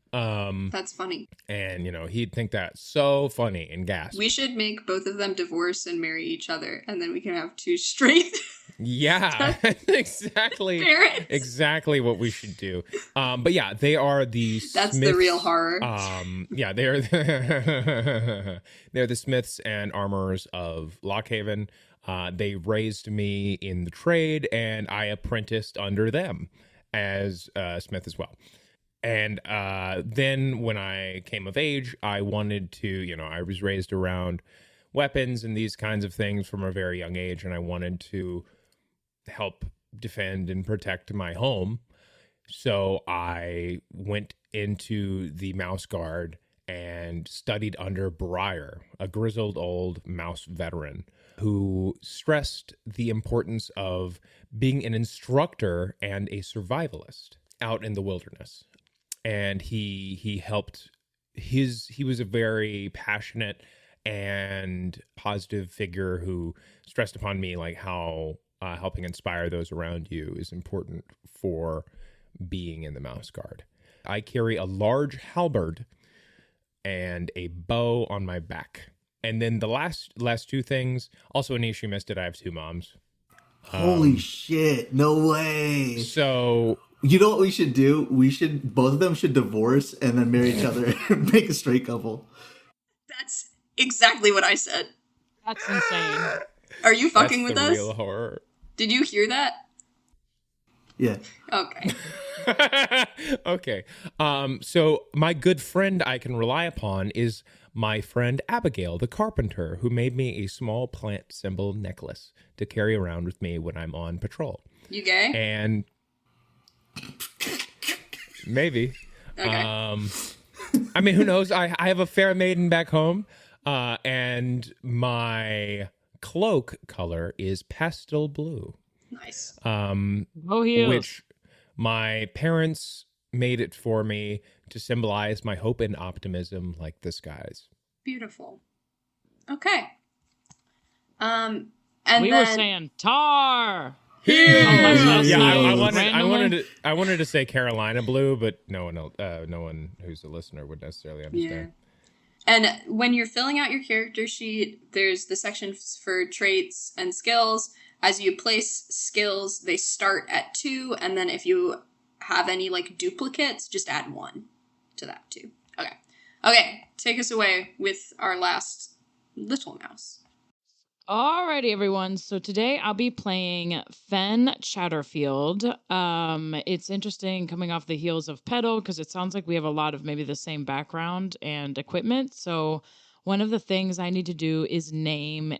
That's funny. And, he'd think that's so funny and gasp. We should make both of them divorce and marry each other, and then we can have 2 straight. Yeah, exactly. Parents. Exactly what we should do. But yeah, they are the That's Smiths, the real horror. Yeah, they're they're the smiths and armorers of Lockhaven. They raised me in the trade, and I apprenticed under them as a smith as well. And then when I came of age, I wanted to, I was raised around weapons and these kinds of things from a very young age, and I wanted to help defend and protect my home. So I went into the Mouseguard and studied under Briar, a grizzled old mouse veteran who stressed the importance of being an instructor and a survivalist out in the wilderness. And he helped he was a very passionate and positive figure who stressed upon me like how helping inspire those around you is important for being in the Mouseguard. I carry a large halberd and a bow on my back. And then the last 2 things, also Anish, you missed it, I have 2 moms. Holy shit, no way. So you know what we should do? Both of them should divorce and then marry each other and make a straight couple. That's exactly what I said. That's insane. Are you fucking with us? Real horror. Did you hear that? Yeah. Okay. Okay. So my good friend I can rely upon is my friend Abigail, the carpenter, who made me a small plant symbol necklace to carry around with me when I'm on patrol. You gay? And maybe. Okay. I mean, who knows? I have a fair maiden back home, and my cloak color is pastel blue. Nice. Which my parents made it for me to symbolize my hope and optimism like the skies. Beautiful. Okay. And we were saying tar. Yeah, I wanted to say Carolina blue, but no one who's a listener would necessarily understand. Yeah. And when you're filling out your character sheet, there's the section for traits and skills. As you place skills, they start at 2, and then if you have any like duplicates, just add 1 to that too. Okay, take us away with our last little mouse. Alrighty, everyone. So today I'll be playing Fen Chatterfield. It's interesting coming off the heels of Petal because it sounds like we have a lot of maybe the same background and equipment. So one of the things I need to do is name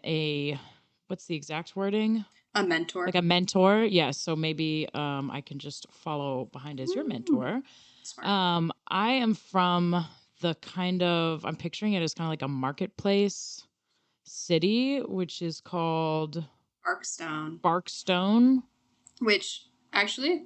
what's the exact wording? A mentor. Like a mentor. Yes. So maybe I can just follow behind as your mentor. Smart. I am from I'm picturing it as kind of like a marketplace city, which is called Barkstone. Barkstone. Which, actually,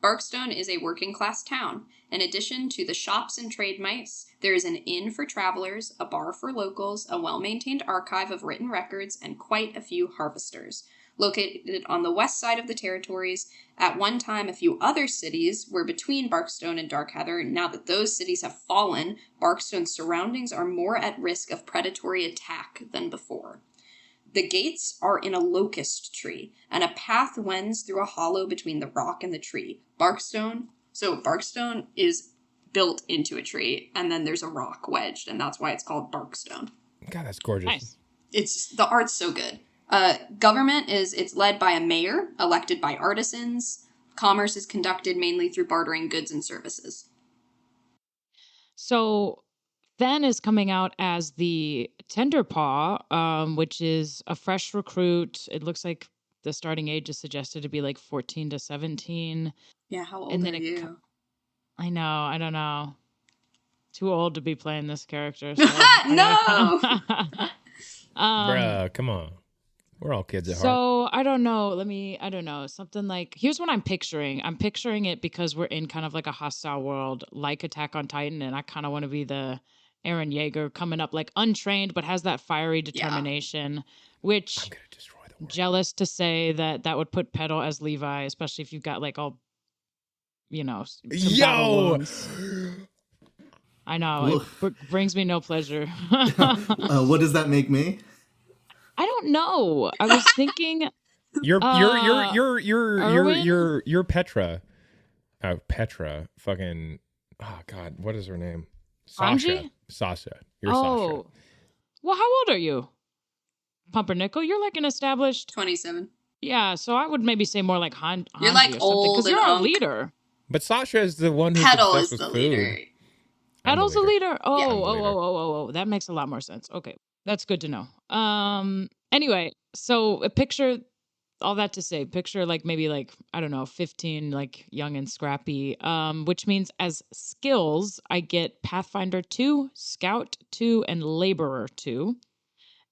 Barkstone is a working class town. In addition to the shops and trade mice, there is an inn for travelers, a bar for locals, a well-maintained archive of written records, and quite a few harvesters. Located on the west side of the territories, at one time a few other cities were between Barkstone and Darkheather. Now that those cities have fallen, Barkstone's surroundings are more at risk of predatory attack than before. The gates are in a locust tree, and a path wends through a hollow between the rock and the tree. Barkstone is built into a tree, and then there's a rock wedged, and that's why it's called Barkstone. God, that's gorgeous. Nice. The art's so good. Government it's led by a mayor, elected by artisans. Commerce is conducted mainly through bartering goods and services. So Fen is coming out as the Tenderpaw, which is a fresh recruit. It looks like the starting age is suggested to be like 14 to 17. Yeah, how old And then are you? I know, I don't know. Too old to be playing this character. So No! Bruh, come on. We're all kids at heart. So I don't know. I don't know. Something like, here's what I'm picturing. I'm picturing it because we're in kind of like a hostile world, like Attack on Titan, and I kind of want to be the Eren Yeager coming up like untrained, but has that fiery determination, which I'm gonna destroy the world. jealous to say that would put Petal as Levi, especially if you've got like all, some battle wounds. I know. It brings me no pleasure. What does that make me? I don't know. I was thinking You're Erwin? Petra. Oh, Petra. Fucking. Oh God, what is her name? Anji? Sasha. You're Sasha. Well, how old are you? Pumpernickel? You're like an established. 27. Yeah, so I would maybe say more like Hanji You're like or something, old because you're and a unk. leader. But Sasha is the one who's Petal obsessed is with the food. leader. Petal's a leader. I'm the leader. Oh. That makes a lot more sense. Okay, that's good to know. Anyway, so a picture. All that to say, picture like maybe like, I don't know, 15, like young and scrappy, which means as skills, I get Pathfinder 2, Scout 2, and Laborer 2.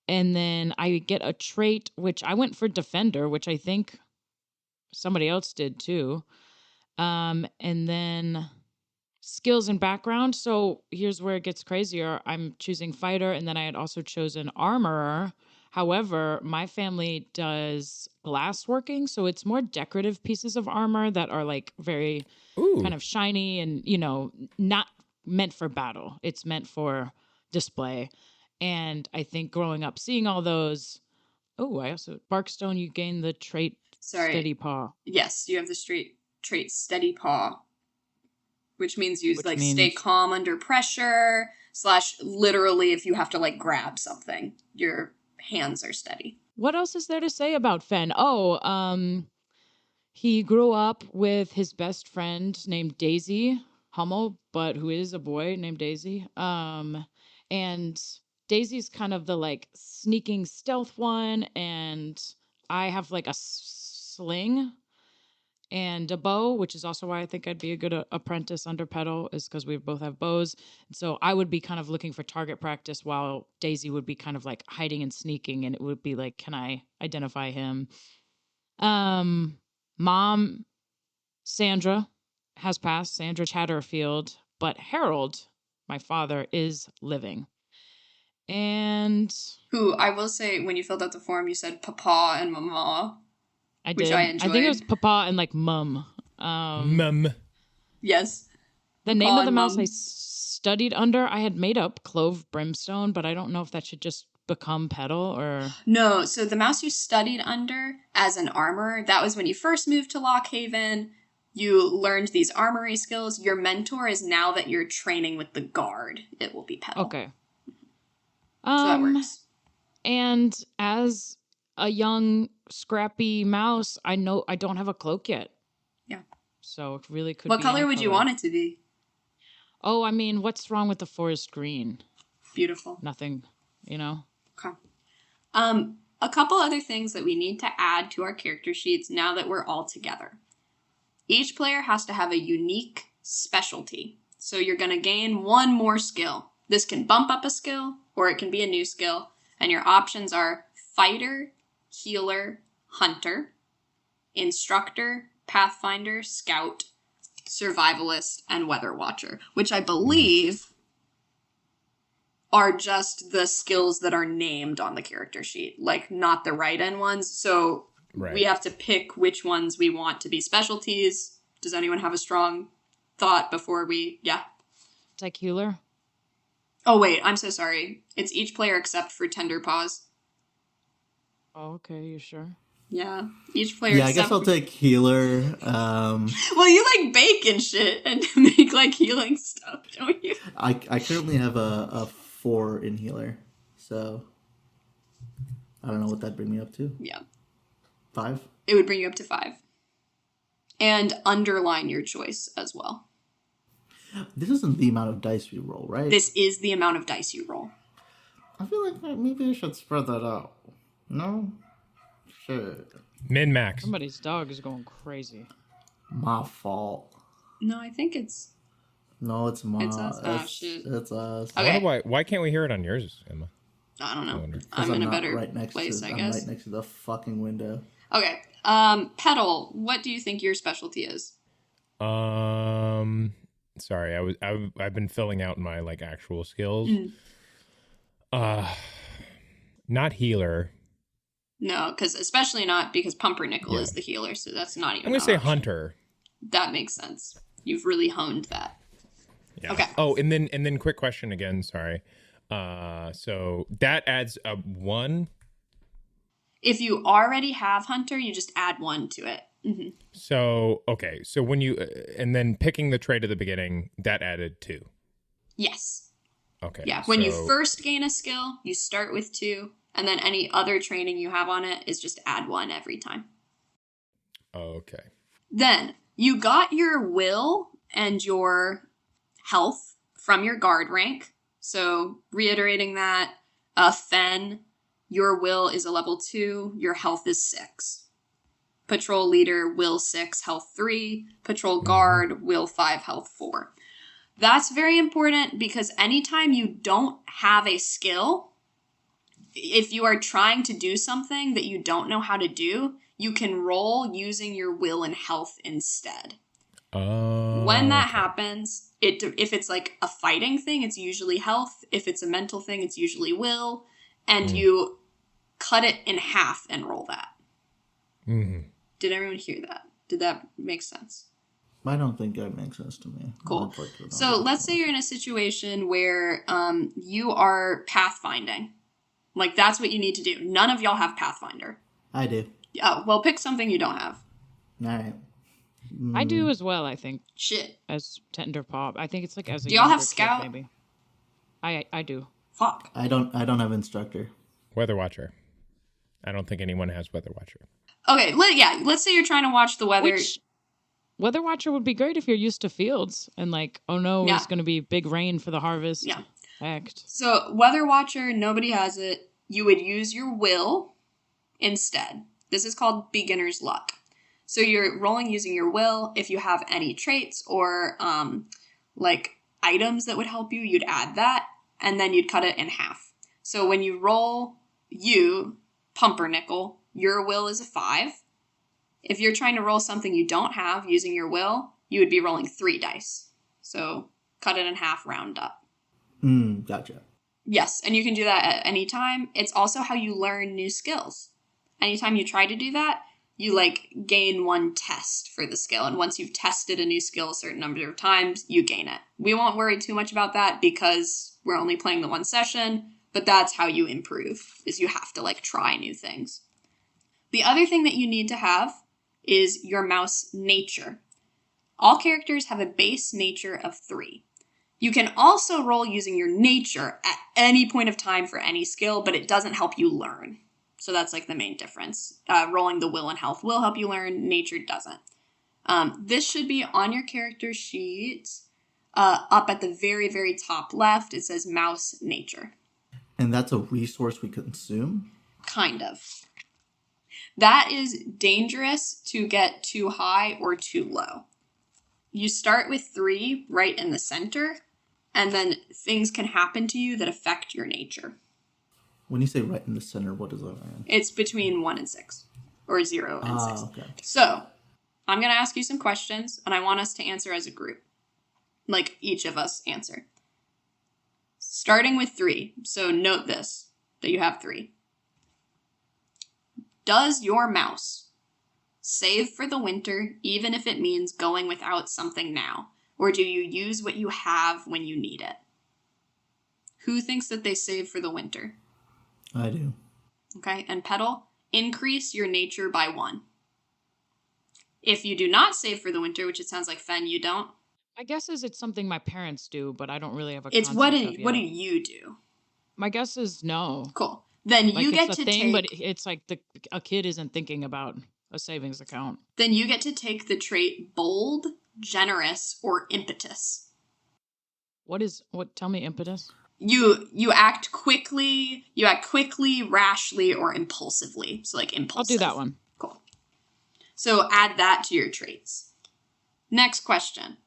And then I get a trait, which I went for Defender, which I think somebody else did too. And then skills and background. So here's where it gets crazier. I'm choosing Fighter, and then I had also chosen Armorer. However, my family does glassworking, so it's more decorative pieces of armor that are like very kind of shiny and, not meant for battle. It's meant for display. And I think growing up, seeing all those, Barkstone, you gain the trait Steady Paw. Yes, you have the trait Steady Paw, which means you stay calm under pressure, / literally if you have to like grab something, your hands are steady. What else is there to say about Fen? He grew up with his best friend named Daisy Hummel, but who is a boy named Daisy. And Daisy's kind of the like sneaking stealth one, and I have like a sling and a bow, which is also why I think I'd be a good apprentice under Petal, is because we both have bows. And so I would be kind of looking for target practice while Daisy would be kind of like hiding and sneaking, and it would be like, can I identify him? Mom, Sandra, has passed, Sandra Chatterfield, but Harold, my father, is living. And who, I will say, when you filled out the form, you said Papa and Mama. I did. Which I enjoyed. I think it was Papa and like Mum. Mum. Yes. The Papa name of the mouse Mum. I studied under, I had made up Clove Brimstone, but I don't know if that should just become Petal or... No, so the mouse you studied under as an armorer, that was when you first moved to Lockhaven. You learned these armory skills. Your mentor is now that you're training with the guard. It will be Petal. Okay. So that works. And as a young, scrappy mouse, I know I don't have a cloak yet. Yeah. So it really could What be color any would you color. want it to be? Oh, I mean, what's wrong with the forest green? Beautiful. Nothing, Okay. A couple other things that we need to add to our character sheets now that we're all together. Each player has to have a unique specialty. So you're going to gain one more skill. This can bump up a skill, or it can be a new skill. And your options are Fighter, healer, hunter, instructor, pathfinder, scout, survivalist, and weather watcher, which I believe are just the skills that are named on the character sheet, like not the write-in ones. So we have to pick which ones we want to be specialties. Does anyone have a strong thought before we... Yeah. It's like healer. Oh, wait, I'm so sorry. It's each player except for Tender Paws. Oh, okay, you sure? Yeah, each player. Yeah, I guess I'll take healer. Well, you like bake and shit and make like healing stuff, don't you? I currently have a 4 in healer, so I don't know what that'd bring me up to. Yeah, 5. It would bring you up to 5, and underline your choice as well. This isn't the amount of dice we roll, right? This is the amount of dice you roll. I feel like maybe I should spread that out. No. Shit. Min-max. Somebody's dog is going crazy. My fault. No, I think it's... No, it's my. It's us. Oh, shit. It's us. Okay. Why can't we hear it on yours, Emma? I don't know. wonder. I'm in a not better right next place, to, I I'm guess. right next to the fucking window. Okay. Petal, what do you think your specialty is? Sorry, I've been filling out my like actual skills. Not healer. No, especially not because Pumpernickel is the healer, so that's not even I'm gonna say an option. hunter. That makes sense. You've really honed that. Yeah. Okay. Oh, and then quick question again. Sorry. So that adds a 1. If you already have hunter, you just add 1 to it. Mm-hmm. So okay. So when you and then picking the trait at the beginning, that added 2. Yes. Okay. Yeah. When you first gain a skill, you start with 2, and then any other training you have on it is just add 1 every time. Okay. Then you got your will and your health from your guard rank. So reiterating that, Fen, your will is a level 2, your health is 6. Patrol leader, will 6, health 3. Patrol guard, will 5, health 4. That's very important because anytime you don't have a skill, if you are trying to do something that you don't know how to do, you can roll using your will and health instead. When that happens, if it's like a fighting thing, it's usually health. If it's a mental thing, it's usually will. And you cut it in half and roll that. Mm-hmm. Did everyone hear that? Did that make sense? I don't think that makes sense to me. Cool. So let's say you're in a situation where you are pathfinding. Like, that's what you need to do. None of y'all have Pathfinder. I do. Oh, well, pick something you don't have. All right. I do as well, I think. Shit. As Tender Pop. I think it's like as a Do y'all have younger kid, Scout? maybe. I do. Fuck. I don't have instructor. Weather Watcher. I don't think anyone has Weather Watcher. Okay, let's say you're trying to watch the weather. Which Weather Watcher would be great if you're used to fields and like, oh no, it's going to be big rain for the harvest. Yeah. Act. So, Weather Watcher, nobody has it. You would use your will instead. This is called beginner's luck. So you're rolling using your will. If you have any traits or like items that would help you, you'd add that, and then you'd cut it in half. So when you roll Pumpernickel, your will is a 5. If you're trying to roll something you don't have using your will, you would be rolling 3 dice. So cut it in half, round up. Gotcha. Yes, and you can do that at any time. It's also how you learn new skills. Anytime you try to do that, you like gain 1 test for the skill. And once you've tested a new skill a certain number of times, you gain it. We won't worry too much about that because we're only playing the 1 session, but that's how you improve, is you have to like try new things. The other thing that you need to have is your mouse nature. All characters have a base nature of 3. You can also roll using your nature at any point of time for any skill, but it doesn't help you learn. So that's like the main difference. Rolling the will and health will help you learn, nature doesn't. This should be on your character sheet. Up at the very, very top left, it says mouse nature. And that's a resource we consume? Kind of. That is dangerous to get too high or too low. You start with 3 right in the center, and then things can happen to you that affect your nature. When you say right in the center, what does that mean? It's between 1 and 6. Or 0 and 6. Okay. So, I'm going to ask you some questions, and I want us to answer as a group. Like, each of us answer. Starting with 3. So, note this, that you have 3. Does your mouse save for the winter, even if it means going without something now? Or do you use what you have when you need it? Who thinks that they save for the winter? I do. Okay, and Petal, increase your nature by 1. If you do not save for the winter, which it sounds like, Fen, you don't. My guess is it's something my parents do, but I don't really have a It's concept what of do yet. you do? My guess is no. Cool. Then Like you get it's a to thing, but take. it's like a kid isn't thinking about a savings account. Then you get to take the trait bold, generous, or impetus. What? Tell me impetus. You act quickly, rashly, or impulsively. So like impulsive. I'll do that one. Cool. So add that to your traits. Next question.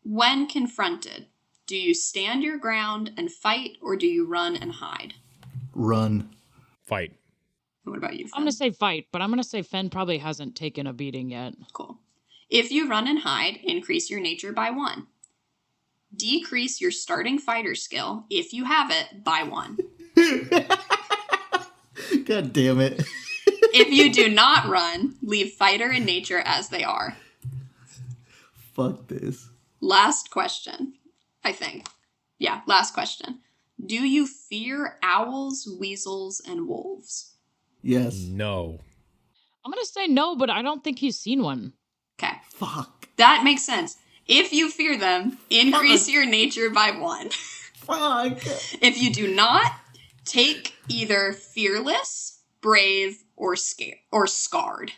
When confronted, do you stand your ground and fight, or do you run and hide? Run. Fight. What about you, Fen? I'm going to say fight, but I'm going to say Fen probably hasn't taken a beating yet. Cool. If you run and hide, increase your nature by 1. Decrease your starting fighter skill, if you have it, by 1. God damn it. If you do not run, leave fighter and nature as they are. Fuck this. Last question, I think. Yeah, last question. Do you fear owls, weasels, and wolves? Yes. No. I'm going to say no, but I don't think he's seen one. Okay. Fuck. That makes sense. If you fear them, increase your nature by 1. Fuck. If you do not, take either fearless, brave, or scarred.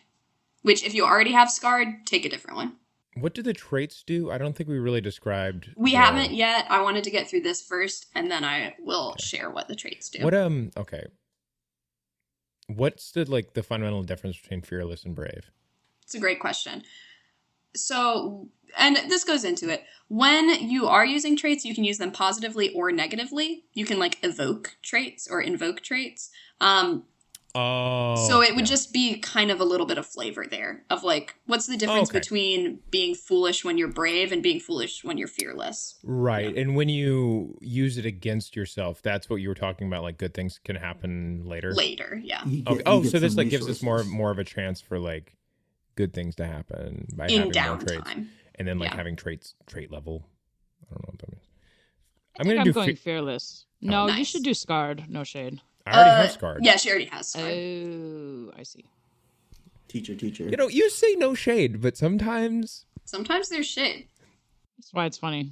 Which, if you already have scarred, take a different one. What do the traits do? I don't think we really described. We haven't yet. I wanted to get through this first, and then I will share what the traits do. Okay. What's the fundamental difference between fearless and brave? It's a great question. So, and this goes into it. When you are using traits, you can use them positively or negatively. You can evoke traits or invoke traits. So it would just be kind of a little bit of flavor there of what's the difference between being foolish when you're brave and being foolish when you're fearless. Right. And when you use it against yourself, that's what you were talking about. Like good things can happen later. Later, yeah. So this gives us more of a chance for good things to happen by having more traits. And then having trait level. I don't know what that means. I'm going fearless. No, nice. You should do scarred. No shade. I already have scarred. Yeah, she already has scarred. Oh, I see. Teacher. You say no shade, but sometimes there's shade. That's why it's funny.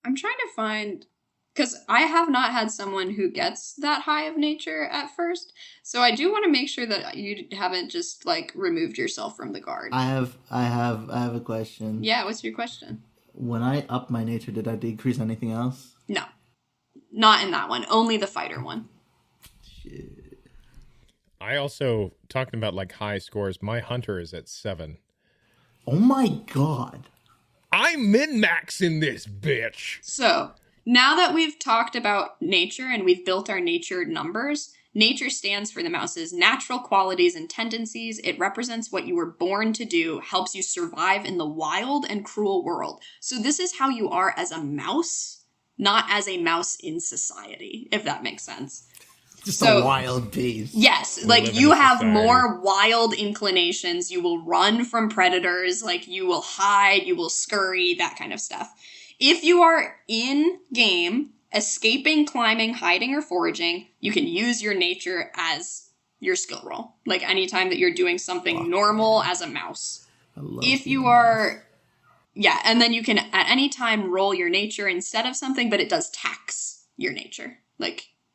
I'm trying to find, because I have not had someone who gets that high of nature at first, so I do want to make sure that you haven't just removed yourself from the guard. I have a question. Yeah, what's your question? When I upped my nature, did I decrease anything else? No, not in that one. Only the fighter one. Shit. I also, talking about high scores, my hunter is at 7. Oh my god. I'm min-maxing this bitch. So, now that we've talked about nature and we've built our nature numbers, nature stands for the mouse's natural qualities and tendencies. It represents what you were born to do, helps you survive in the wild and cruel world. So this is how you are as a mouse, not as a mouse in society, if that makes sense. Just a wild beast. Yes, you have more wild inclinations. You will run from predators, you will hide, you will scurry, that kind of stuff. If you are in game, escaping, climbing, hiding, or foraging, you can use your nature as your skill roll. Anytime that you're doing something normal as a mouse. If you are... Yeah, and then you can at any time roll your nature instead of something, but it does tax your nature.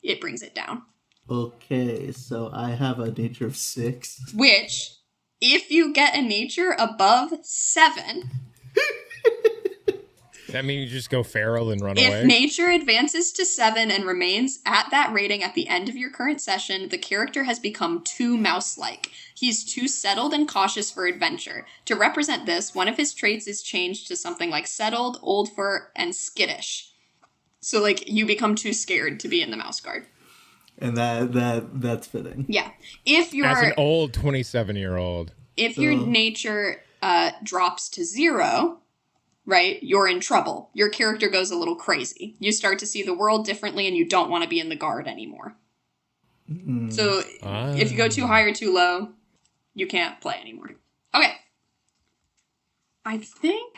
It brings it down. Okay, so I have a nature of 6. Which, if you get a nature above 7... That means you just go feral and run away? If nature advances to 7 and remains at that rating at the end of your current session, the character has become too mouse-like. He's too settled and cautious for adventure. To represent this, one of his traits is changed to something like settled, old fur, and skittish. So, you become too scared to be in the Mouseguard. And that's fitting. Yeah. If you're As an old 27-year-old. If your nature drops to 0, right, you're in trouble. Your character goes a little crazy. You start to see the world differently and you don't want to be in the guard anymore. So if you go too high or too low, you can't play anymore. Okay. I think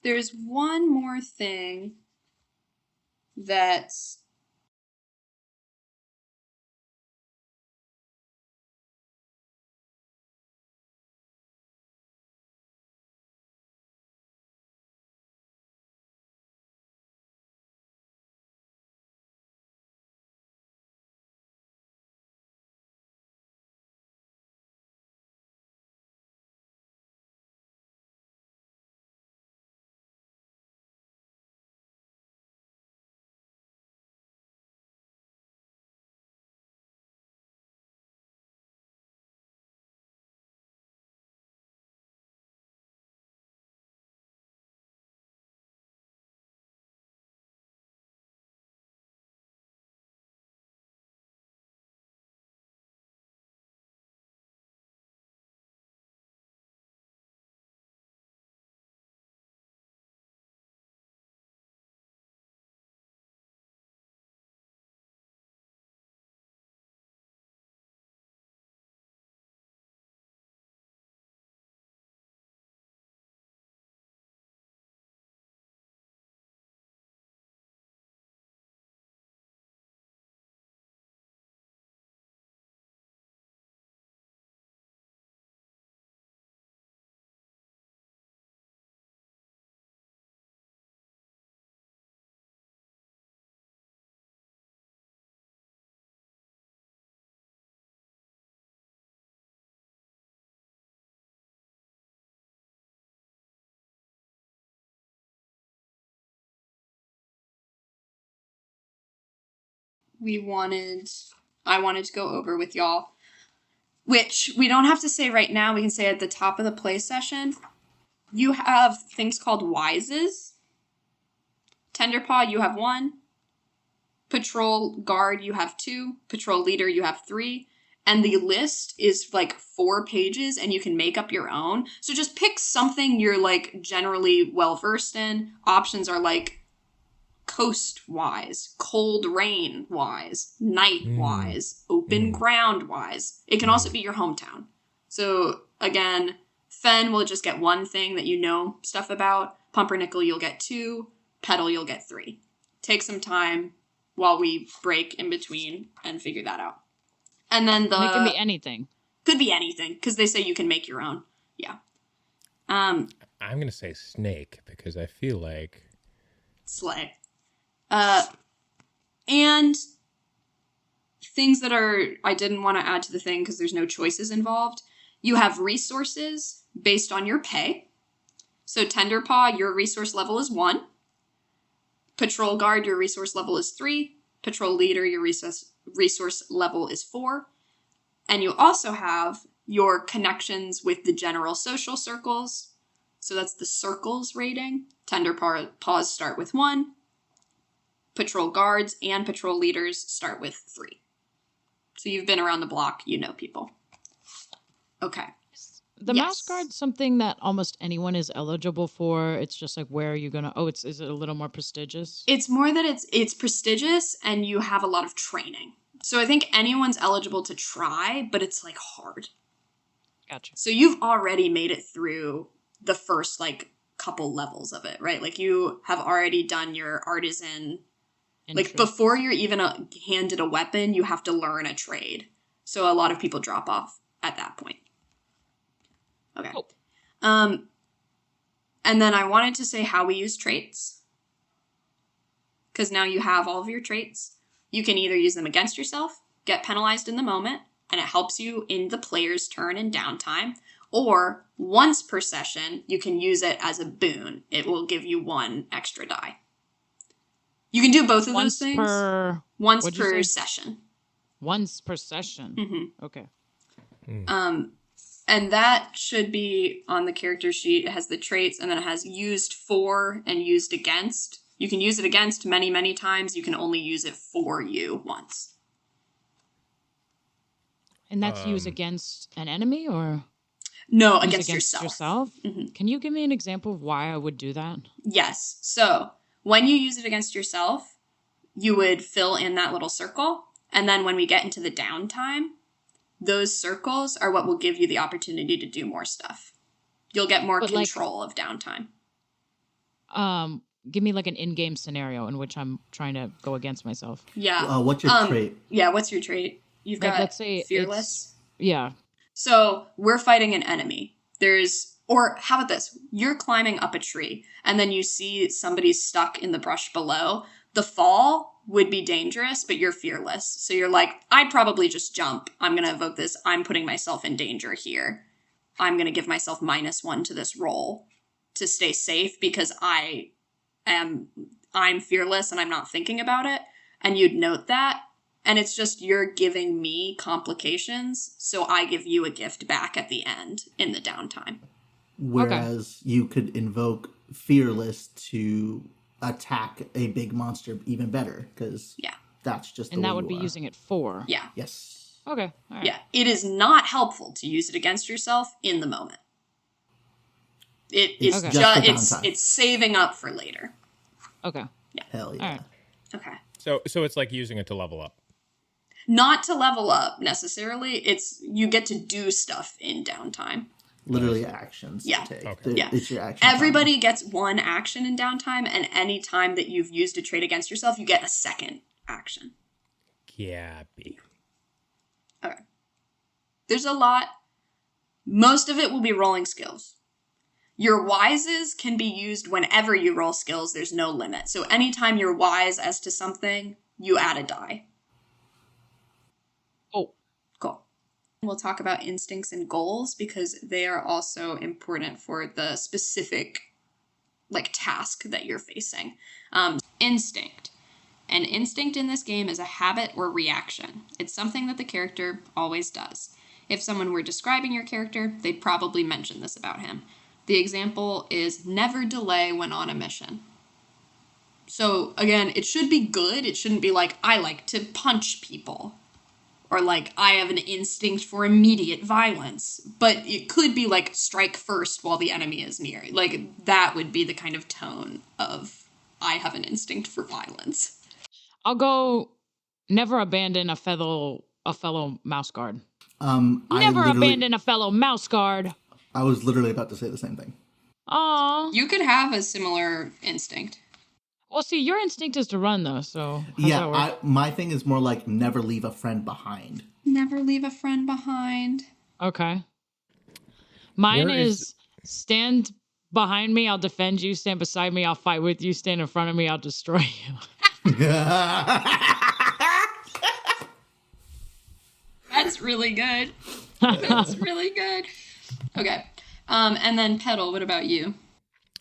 there's one more thing that's... I wanted to go over with y'all, which we don't have to say right now. We can say at the top of the play session. You have things called wises. Tenderpaw, you have 1. Patrol guard, you have 2. Patrol leader, you have 3. And the list is like 4 pages and you can make up your own. So just pick something you're like generally well versed in. Options are like coast wise, cold rain wise, night wise, open ground wise. It can also be your hometown. So again, Fen will just get 1 thing that you know stuff about. Pumpernickel, you'll get 2. Petal, you'll get 3. Take some time while we break in between and figure that out. And then it can be anything. Could be anything, because they say you can make your own. Yeah. I'm going to say snake, because I feel like... Slay. And things that I didn't want to add to the thing because there's no choices involved. You have resources based on your pay. So Tenderpaw, your resource level is 1. Patrol Guard, your resource level is 3. Patrol Leader, your resource level is 4. And you also have your connections with the general social circles. So that's the circles rating. Tenderpaws start with 1. Patrol Guards and Patrol Leaders start with 3. So you've been around the block, you know people. Okay. The Mouseguard's something that almost anyone is eligible for. It's just like, where are you gonna... Oh, is it a little more prestigious? It's more that it's prestigious and you have a lot of training. So I think anyone's eligible to try, but it's like hard. Gotcha. So you've already made it through the first like couple levels of it, right? Like you have already done your artisan. Like before you're even handed a weapon, you have to learn a trade. So a lot of people drop off at that point. Okay. Cool. And then I wanted to say how we use traits. Because now you have all of your traits. You can either use them against yourself, get penalized in the moment, and it helps you in the player's turn and downtime. Or once per session, you can use it as a boon. It will give you 1 extra die. You can do both of those things. Once per session. Once per session. Mm-hmm. Okay. And that should be on the character sheet. It has the traits, and then it has used for and used against. You can use it against many, many times. You can only use it for you once. And that's used against an enemy or No, used against yourself. Can you give me an example of why I would do that? Yes. So when you use it against yourself, you would fill in that little circle. And then when we get into the downtime, those circles are what will give you the opportunity to do more stuff. You'll get more control of downtime. Give me like an in-game scenario in which I'm trying to go against myself. Yeah. What's your trait? Yeah, what's your trait? You've got, let's say, fearless. Yeah. So we're fighting an enemy. Or how about this? You're climbing up a tree and then you see somebody stuck in the brush below. The fall would be dangerous, but you're fearless. So you're like, I'd probably just jump. I'm going to evoke this. I'm putting myself in danger here. I'm going to give myself -1 to this roll to stay safe because I'm fearless and I'm not thinking about it. And you'd note that. And it's just you're giving me complications, so I give you a gift back at the end in the downtime. Whereas you could invoke Fearless to attack a big monster even better, because that's just the way that would be using it for. Yeah. Yes. Okay. All right. Yeah. It is not helpful to use it against yourself in the moment. It's saving up for later. Okay. Yeah. Hell yeah. All right. Okay. So it's like using it to level up. Not to level up necessarily. It's you get to do stuff in downtime. Literally actions to take. Okay. It's your action. Everybody gets one action in downtime, and any time that you've used a trait against yourself, you get a second action. Gabby. Okay. There's a lot. Most of it will be rolling skills. Your wises can be used whenever you roll skills. There's no limit. So anytime you're wise as to something, you add a die. Oh. Cool. We'll talk about instincts and goals because they are also important for the specific task that you're facing. Instinct. An instinct in this game is a habit or reaction. It's something that the character always does. If someone were describing your character, they'd probably mention this about him. The example is never delay when on a mission. So, again, it should be good. It shouldn't be like, I like to punch people. Or like, I have an instinct for immediate violence. But it could be like, strike first while the enemy is near. Like, that would be the kind of tone of, I have an instinct for violence. I'll go never abandon a fellow Mouseguard. Never abandon a fellow Mouseguard. I was literally about to say the same thing. Aw. You could have a similar instinct. Well, see, your instinct is to run, though, so... My thing is more like never leave a friend behind. Never leave a friend behind. Okay. Mine is stand behind me, I'll defend you. Stand beside me, I'll fight with you. Stand in front of me, I'll destroy you. That's really good. That's really good. Okay. And then Petal, what about you?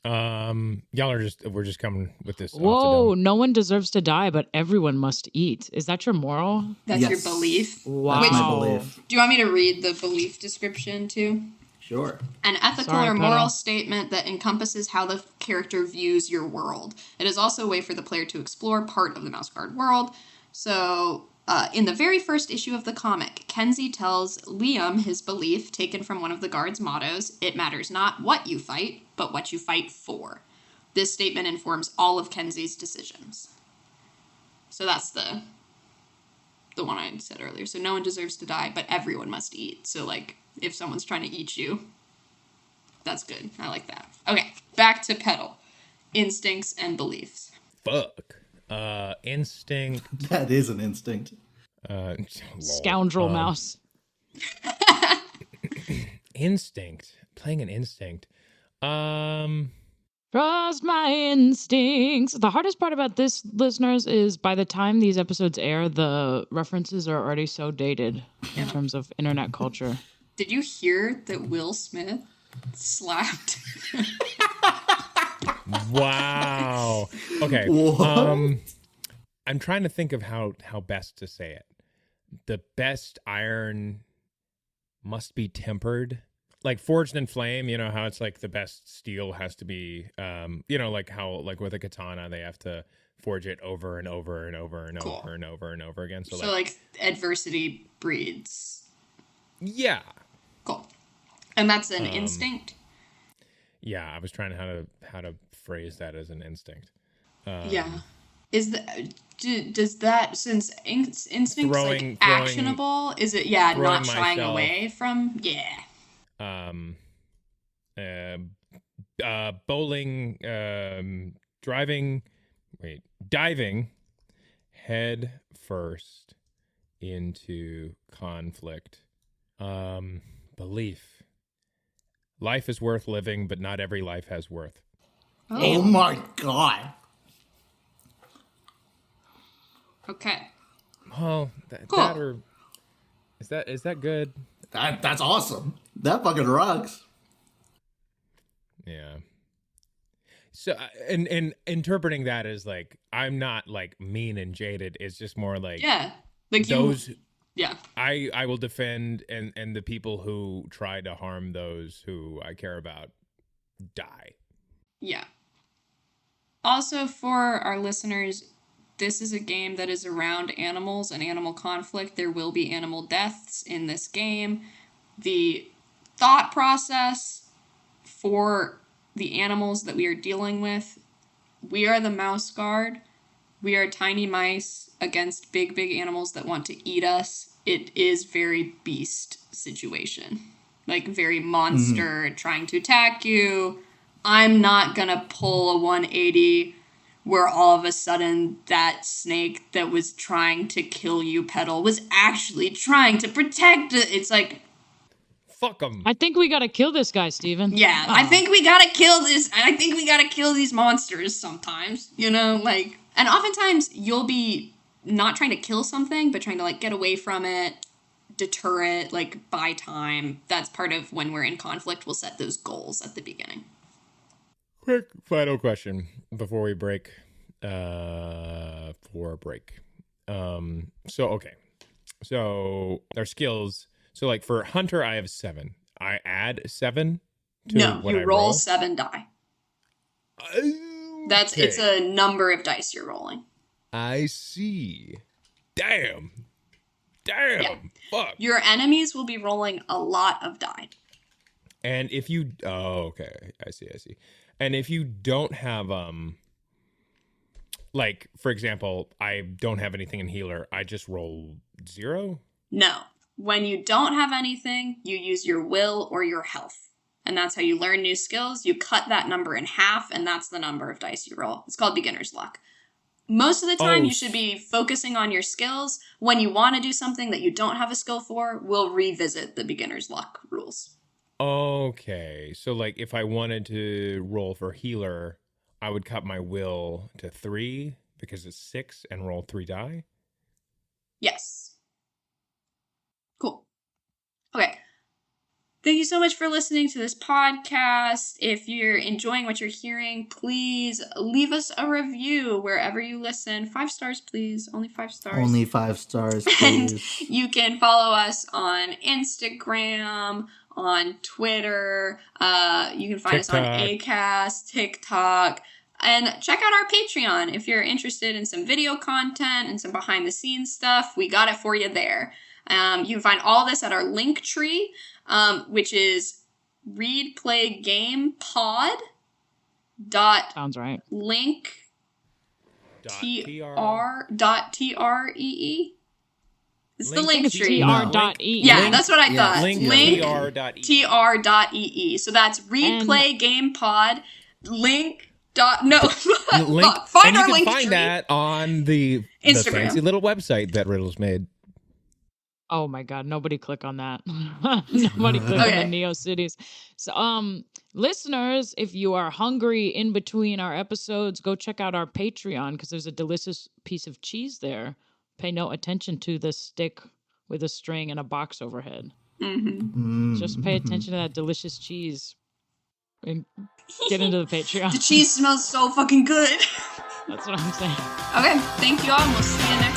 We're just coming with this. Whoa, no one deserves to die, but everyone must eat. Is that your moral? That's your belief? Wow. That's my belief. Do you want me to read the belief description too? Sure. An ethical or moral statement that encompasses how the character views your world. It is also a way for the player to explore part of the Mouseguard world. So, in the very first issue of the comic, Kenzie tells Liam his belief, taken from one of the guard's mottos, "It matters not what you fight, but what you fight for." This statement informs all of Kenzie's decisions. So that's the one I said earlier. So no one deserves to die, but everyone must eat. So, like, if someone's trying to eat you, that's good. I like that. Okay, back to Petal. Instincts and beliefs. Fuck. Instinct. That is an instinct. Scoundrel mouse. Instinct. Playing an instinct. Trust my instincts. The hardest part about this, listeners, is by the time these episodes air, the references are already so dated in terms of internet culture. Did you hear that Will Smith slapped? Wow. Okay. I'm trying to think of how best to say it. The best iron must be tempered. Like forged in flame, you know how it's like the best steel has to be, like how like with a katana they have to forge it over and over and over and over and over and over again. So like adversity breeds Yeah. Cool. And that's an instinct? Yeah, I was trying to how to phrase that as an instinct. Yeah. Does that, since instinct's throwing, actionable, is it, not shying myself, away from? Yeah. Bowling, diving head first into conflict. Belief. Life is worth living, but not every life has worth. Oh my god. Okay. Well, Cool. is that good? That's awesome. That fucking rocks. Yeah. So, and interpreting that as like, I'm not like mean and jaded. It's just more like, Yeah. Like those. Yeah. I will defend and the people who try to harm those who I care about die. Yeah. Also, for our listeners, this is a game that is around animals and animal conflict. There will be animal deaths in this game. The thought process for the animals that we are dealing with, we are the Mouseguard. We are tiny mice against big animals that want to eat us. It is very beast situation. Like, very monster trying to attack you. I'm not gonna pull a 180 where all of a sudden that snake that was trying to kill you, Petal, was actually trying to protect it. It's like, fuck them. I think we gotta kill this guy, Steven. yeah, I think we gotta kill this. I think we gotta kill these monsters sometimes, you know, like, and oftentimes you'll be not trying to kill something, but trying to, like, get away from it, deter it, like, buy time. That's part of when we're in conflict. We'll set those goals at the beginning. Quick final question before we break. For a break. So our skills. So like for Hunter, I have 7. I add 7 to what I roll 7 die. Okay. It's a number of dice you're rolling. I see. Damn. Yeah. Fuck. Your enemies will be rolling a lot of die. And if you, okay, I see. And if you don't have, like, for example, I don't have anything in healer, I just roll 0? No. When you don't have anything, you use your will or your health. And that's how you learn new skills. You cut that number in half, and that's the number of dice you roll. It's called beginner's luck. Most of the time, you should be focusing on your skills. When you want to do something that you don't have a skill for, we'll revisit the beginner's luck rules. Okay. So, like, if I wanted to roll for healer, I would cut my will to 3 because it's 6 and roll 3 die? Yes. Cool. Okay. Thank you so much for listening to this podcast. If you're enjoying what you're hearing, please leave us a review wherever you listen. 5 stars, please. Only 5 stars. Only 5 stars, please. And you can follow us on Instagram, on Twitter. You can find us on Acast, TikTok. And check out our Patreon if you're interested in some video content and some behind-the-scenes stuff. We got it for you there. You can find all this at our link tree, which is readplaygamepod. Sounds right. Link tree. It's the link tree. tr.ee. Yeah, that's what I thought. Link tr.ee. So that's readplaygamepod. Link. No. Link. Find and our you can link find tree. that on the fancy little website that Riddle's made. Oh my God! Nobody click on that. Nobody click on the Neo Cities. So, listeners, if you are hungry in between our episodes, go check out our Patreon because there's a delicious piece of cheese there. Pay no attention to the stick with a string and a box overhead. Mm-hmm. Just pay attention to that delicious cheese and get into the Patreon. The cheese smells so fucking good. That's what I'm saying. Okay, thank you all, and we'll see you next